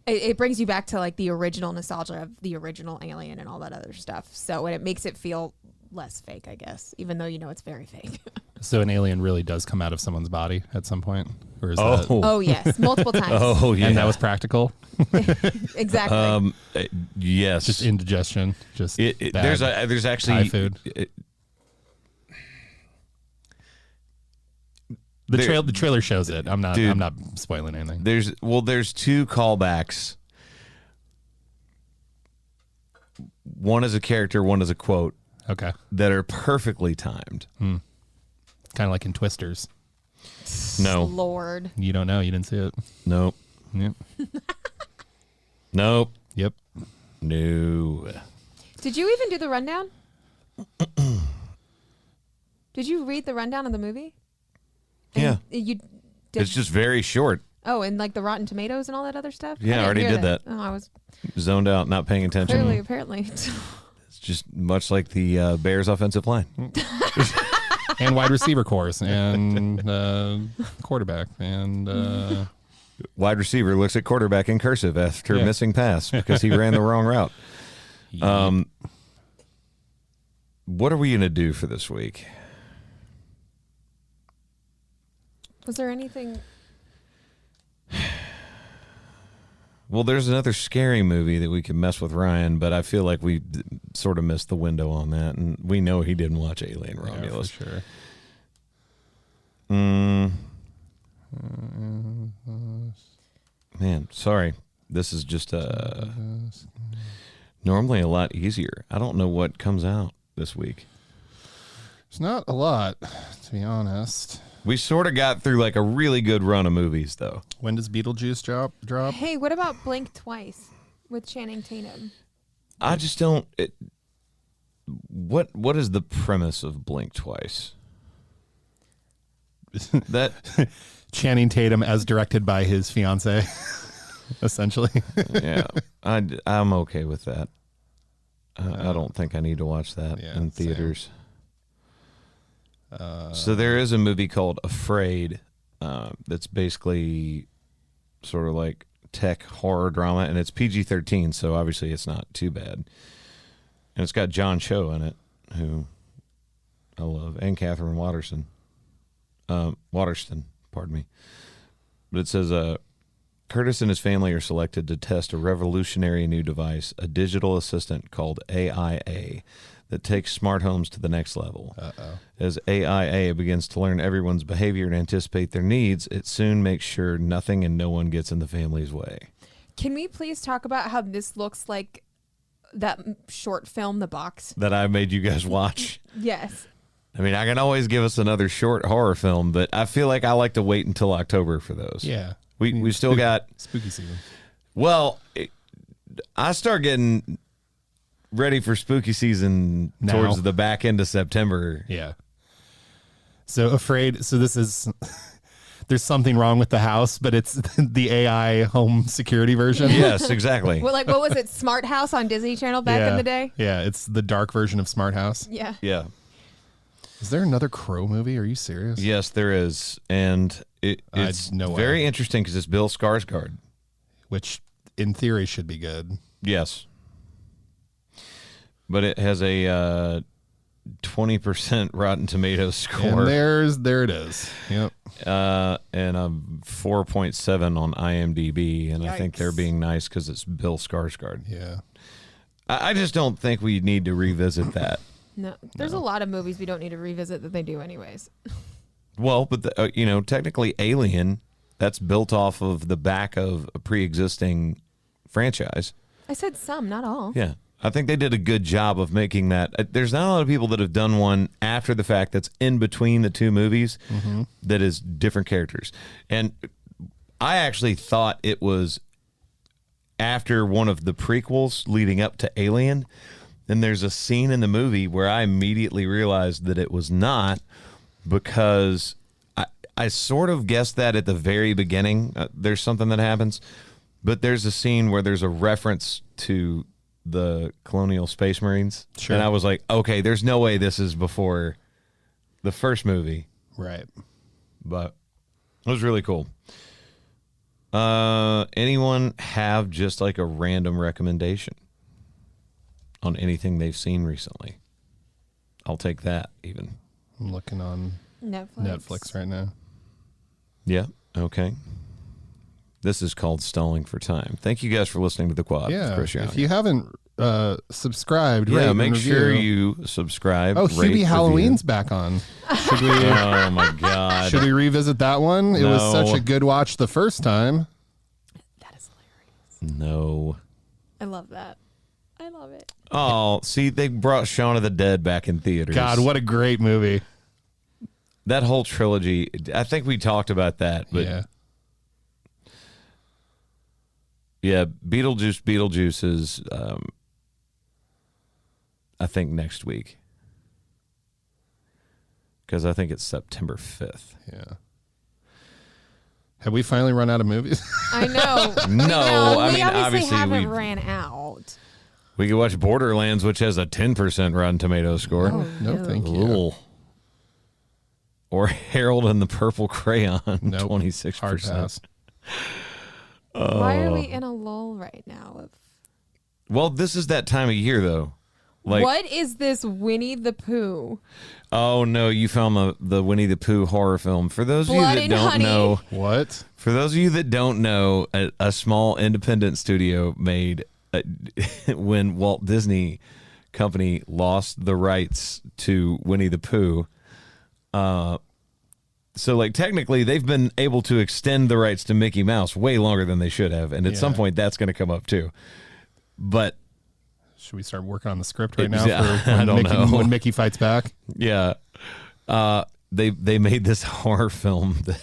It brings you back to like the original nostalgia of the original Alien and all that other stuff. So, and it makes it feel less fake, I guess, even though you know it's very fake. So an alien really does come out of someone's body at some point? Or is Oh, yes, multiple times. Oh, yeah. and that was practical? Exactly. Yes. Just indigestion? Just bad there's actually Thai food? The trailer shows it. I'm not spoiling anything. There's 2 callbacks. One is a character, one is a quote. Okay. That are perfectly timed. Kind of like in Twisters. No. Lord. You don't know. You didn't see it. Nope. Yep. Nope. Yep. No. Did you even do the rundown? Did you read the rundown of the movie? Yeah. You did. It's just very short. Oh, and like the Rotten Tomatoes and all that other stuff? Yeah, I already hear did that. Oh, I was Zoned out, not paying attention. apparently. It's just much like the Bears offensive line. And wide receiver cores and quarterback and Wide receiver looks at quarterback in cursive after a missing pass because he ran the wrong route. What are we going to do for this week? Was there anything? Well, there's another scary movie that we could mess with Ryan, but I feel like we sort of missed the window on that, and we know he didn't watch Alien Romulus. for sure. Man, sorry. This is just normally a lot easier. I don't know what comes out this week. It's not a lot, to be honest. We sort of got through like a really good run of movies, though. When does Beetlejuice drop? Hey, what about Blink Twice with Channing Tatum? I just don't. What is the premise of Blink Twice? That Channing Tatum as directed by his fiance, essentially. yeah, I'm okay with that. I don't think I need to watch that Yeah, in same. theaters. So there is a movie called Afraid that's basically sort of like tech horror drama, and it's PG-13, so obviously it's not too bad. And it's got John Cho in it, who I love, and Catherine Waterston, pardon me. But it says, Curtis and his family are selected to test a revolutionary new device, a digital assistant called AIA, that takes smart homes to the next level. As AIA begins to learn everyone's behavior and anticipate their needs, it soon makes sure nothing and no one gets in the family's way. Can we please talk about how this looks like that short film, The Box? That I made you guys watch. Yes. I mean, I can always give us another short horror film, but I feel like I like to wait until October for those. Yeah. We still got... spooky season. Well, I start getting ready for spooky season Now. towards the back end of September. Yeah. So Afraid. So this is. There's something wrong with the house, but it's the AI home security version. Yes, exactly. Well, like, what was it? Smart House on Disney Channel back yeah. in the day? Yeah, it's the dark version of Smart House. Yeah. Yeah. Is there another Crow movie? Are you serious? Yes, there is. And it's no way. very interesting because it's Bill Skarsgård. Which, in theory, should be good. Yes. But it has a 20% Rotten Tomatoes score. And there it is. Yep. And a 4.7 on IMDb. And I think they're Yikes. being nice because it's Bill Skarsgård. Yeah. I just don't think we need to revisit that. No, there's a lot of movies we don't need to revisit that they do anyways. Well, but technically Alien, that's built off of the back of a pre-existing franchise. I said some, not all. Yeah. I think they did a good job of making that. There's not a lot of people that have done one after the fact that's in between the two movies that is different characters. And I actually thought it was after one of the prequels leading up to Alien. And there's a scene in the movie where I immediately realized that it was not, because I sort of guessed that at the very beginning. There's something that happens. But there's a scene where there's a reference to the Colonial Space Marines. Sure. And I was like, okay, there's no way this is before the first movie. Right. But it was really cool. Anyone have just like a random recommendation on anything they've seen recently? I'll take that even. I'm looking on Netflix right now. Yeah. Okay. This is called Stalling for Time. Thank you guys for listening to The Quad. Yeah. Chris Young. If you haven't subscribed, rate Yeah, and make review. sure you subscribe. Oh, rate, Hubie Halloween's review. back on. Should we? Oh my God. Should we revisit that one? It was No. such a good watch the first time. That is hilarious. No. I love that. I love it. Oh, see, they brought Shaun of the Dead back in theaters. God, what a great movie. That whole trilogy, I think we talked about that, but yeah, Beetlejuice is, I think, next week. Because I think it's September 5th. Yeah. Have we finally run out of movies? I know. No, I we mean, obviously haven't we- ran out. We could watch Borderlands, which has a 10% Rotten Tomatoes score. Oh, No, thank you. Ooh. Or Harold and the Purple Crayon, Nope. 26%. Hard pass. Why are we in a lull right now? Well, this is that time of year, though. Like, What is this Winnie the Pooh? oh no, you found the Winnie the Pooh horror film. For those of Blood you that and don't Honey. know, What? for those of you that don't know, a small independent studio made when Walt Disney Company lost the rights to Winnie the Pooh. So, like, technically, they've been able to extend the rights to Mickey Mouse way longer than they should have, and at some point, that's going to come up too. But Should we start working on the script right It- now for I when, don't know. when Mickey fights back? yeah, they made this horror film that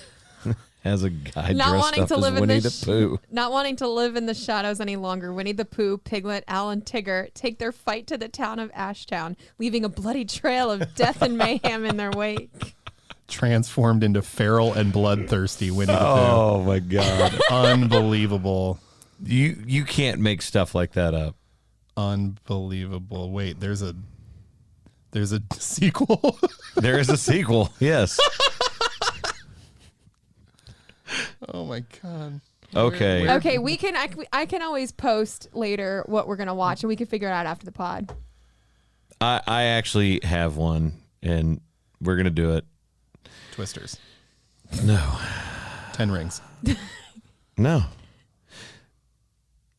has a guy Not dressed wanting up to as live in Winnie the the Pooh. Not wanting to live in the shadows any longer, Winnie the Pooh, Piglet, Al, and Tigger take their fight to the town of Ashtown, leaving a bloody trail of death and mayhem in their wake. Transformed into feral and bloodthirsty Winnie the Pooh. Oh my God, Unbelievable. you can't make stuff like that up. Unbelievable. Wait, there's a sequel. There is a sequel. Yes. Oh my God. Okay. Okay, I can always post later what we're gonna watch, and we can figure it out after the pod. I actually have one, and we're gonna do it. Twisters. No. 10 Rings. No.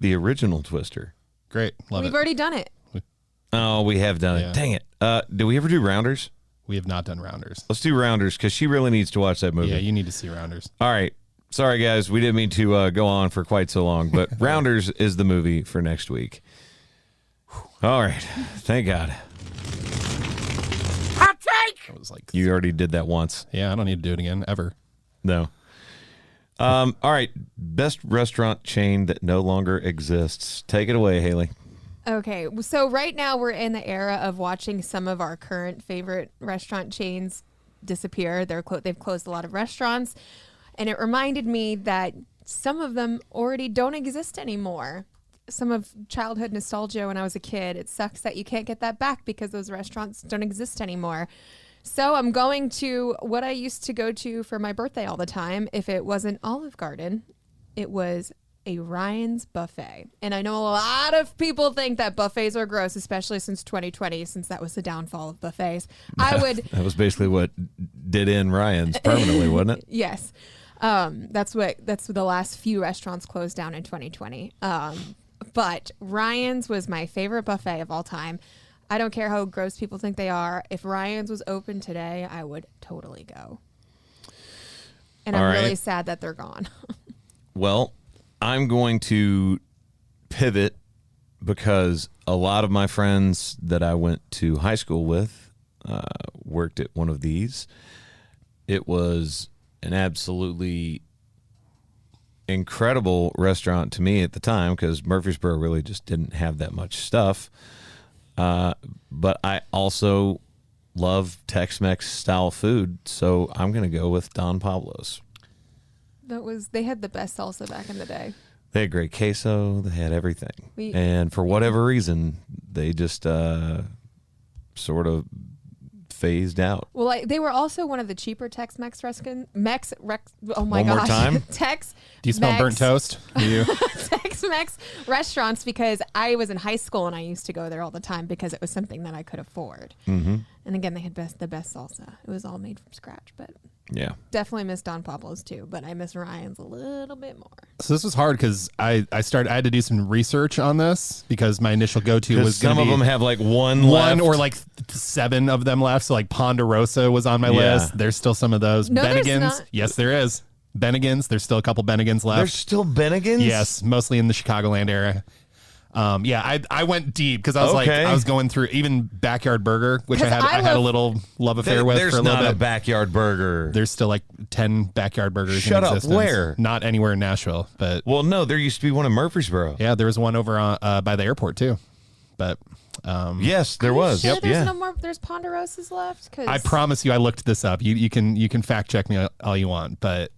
The original Twister. Great. Love We've it. already done it. Oh, we have done Yeah. it. Dang it. Did we ever do Rounders? We have not done Rounders. Let's do Rounders because she really needs to watch that movie. Yeah, you need to see Rounders. All right. Sorry, guys. We didn't mean to go on for quite so long, but Rounders is the movie for next week. All right. Thank God. I was like, You already did that once. yeah, I don't need to do it again ever. No. All right. Best restaurant chain that no longer exists. Take it away, Haley. Okay, so right now we're in the era of watching some of our current favorite restaurant chains disappear. They've closed a lot of restaurants, and it reminded me that some of them already don't exist anymore. Some of childhood nostalgia when I was a kid. It sucks that you can't get that back because those restaurants don't exist anymore. So I'm going to what I used to go to for my birthday all the time. If it wasn't Olive Garden, it was a Ryan's buffet. And I know a lot of people think that buffets are gross, especially since 2020, since that was the downfall of buffets. That was basically what did in Ryan's permanently, wasn't it? Yes. That's the last few restaurants closed down in 2020. But Ryan's was my favorite buffet of all time. I don't care how gross people think they are. If Ryan's was open today, I would totally go. And I'm really sad that they're gone. Well, I'm going to pivot because a lot of my friends that I went to high school with worked at one of these. It was an absolutely incredible restaurant to me at the time because Murfreesboro really just didn't have that much stuff. But I also love Tex-Mex style food, so I'm going to go with Don Pablo's. They had the best salsa back in the day. They had great queso. They had everything. We- And for whatever reason, they just sort of phased out. Well, they were also one of the cheaper Tex-Mex oh my One more gosh. time? Tex. Do you smell burnt toast? Do you? Tex-Mex restaurants because I was in high school and I used to go there all the time because it was something that I could afford. Mm-hmm. And again, they had the best salsa. It was all made from scratch, but Yeah. definitely miss Don Pablo's too. But I miss Ryan's a little bit more. So this was hard because I had to do some research on this because my initial go-to was Some going of to be them have like one one left. or like 7 of them left. So like Ponderosa was on my Yeah. list. There's still some of those. No, there's Bennigan's. not. Yes, there is. Bennigan's. There's still a couple Bennigan's left. There's still Bennigan's? Yes, mostly in the Chicagoland area. Yeah, I went deep because I was like, Okay. I was going through even Backyard Burger, which I 'Cause had I a love- little love affair with There's for a little not a bit. backyard burger. There's still like 10 Backyard Burgers Shut in up, existence. where? Not anywhere in Nashville, but Well, no, there used to be one in Murfreesboro. yeah, there was one over on, by the airport too. But Yes, there was. Sure, there's Yeah. no more. There's Ponderosas left. 'Cause I promise you, I looked this up. You can fact check me all you want, but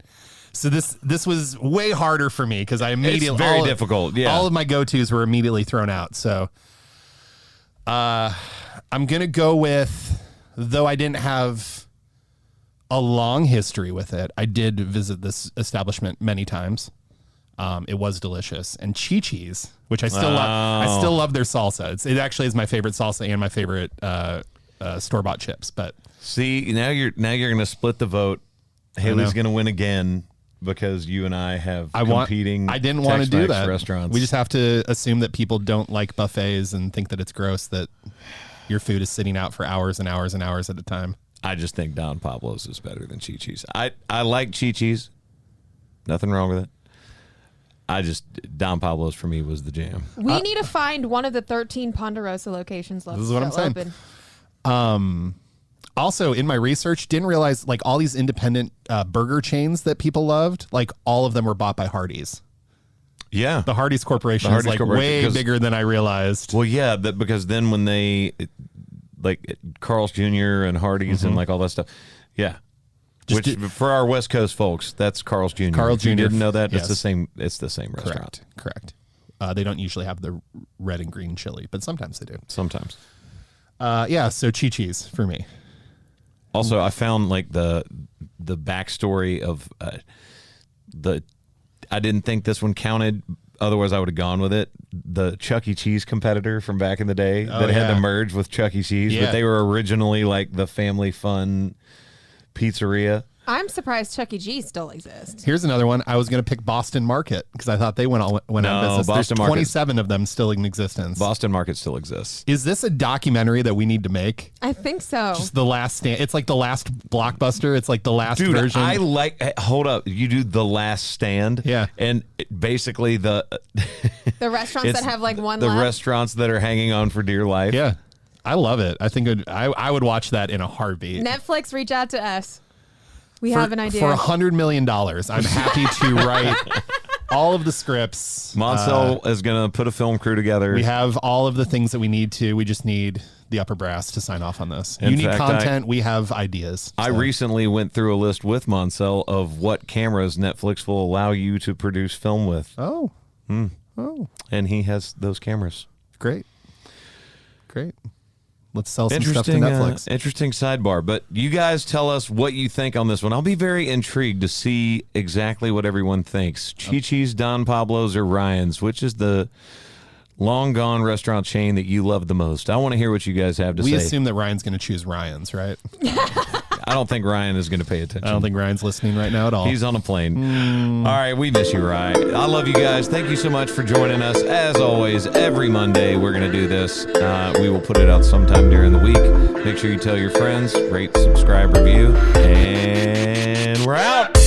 so this was way harder for me because I immediately It's very difficult. Yeah. all of my go-tos were immediately thrown out. So I'm gonna go with, though I didn't have a long history with it, I did visit this establishment many times. It was delicious, and Chi-Chi's, which I still love. I still love their salsa. It actually is my favorite salsa and my favorite store-bought chips. But See, now you're going to split the vote. Haley's going to win again because you and I have competing. I didn't want to do Tex-Mex that. Restaurants. We just have to assume that people don't like buffets and think that it's gross that your food is sitting out for hours and hours and hours at a time. I just think Don Pablo's is better than Chi-Chi's. I like Chi-Chi's. Nothing wrong with it. Don Pablo's for me was the jam. we need to find one of the 13 Ponderosa locations left. This is what I'm still saying. open. Also, in my research, didn't realize like all these independent burger chains that people loved, like all of them were bought by Hardee's. Yeah. The Hardee's Corporation is Hardee's like Corporation, way 'cause- bigger than I realized. Well, yeah, because then when they like Carl's Jr. and Hardee's and like all that stuff, yeah. Just Which for our West Coast folks, that's Carl's Jr. Carl's If you Jr. didn't know that? Yes. It's the same restaurant. Correct. They don't usually have the red and green chili, but sometimes they do. Sometimes. So Chi-Chi's for me. Also, I found like the backstory of I didn't think this one counted. Otherwise, I would have gone with it. The Chuck E. Cheese competitor from back in the day that had to merge with Chuck E. Cheese, but they were originally like the family fun pizzeria. I'm surprised Chuck E. Cheese still exists. Here's another one. I was going to pick Boston Market because I thought they went out of business. Boston There's 27 of them still in existence. Boston Market still exists. Is this a documentary that we need to make? I think so. Just the last stand. It's like the last Blockbuster. It's like the last version. I like. Hold up. You do The Last Stand. Yeah. And basically the restaurants that have like one the left. restaurants that are hanging on for dear life. Yeah. I love it. I think I would watch that in a heartbeat. Netflix, reach out to us. We have an idea. For $100 million, I'm happy to write all of the scripts. Monsell is going to put a film crew together. We have all of the things that we need to. We just need the upper brass to sign off on this. In You need fact, content. We have ideas. I recently went through a list with Monsell of what cameras Netflix will allow you to produce film with. Oh. And he has those cameras. Great. Let's sell some stuff to Netflix. Interesting sidebar. But you guys tell us what you think on this one. I'll be very intrigued to see exactly what everyone thinks. Chi-Chi's, Don Pablo's, or Ryan's? Which is the long gone restaurant chain that you love the most? I want to hear what you guys have to say. We assume that Ryan's going to choose Ryan's, right? I don't think Ryan is going to pay attention. I don't think Ryan's listening right now at all. He's on a plane. All right, we miss you, Ryan. I love you guys. Thank you so much for joining us. As always, every Monday we're going to do this. We will put it out sometime during the week. Make sure you tell your friends, rate, subscribe, review, and we're out.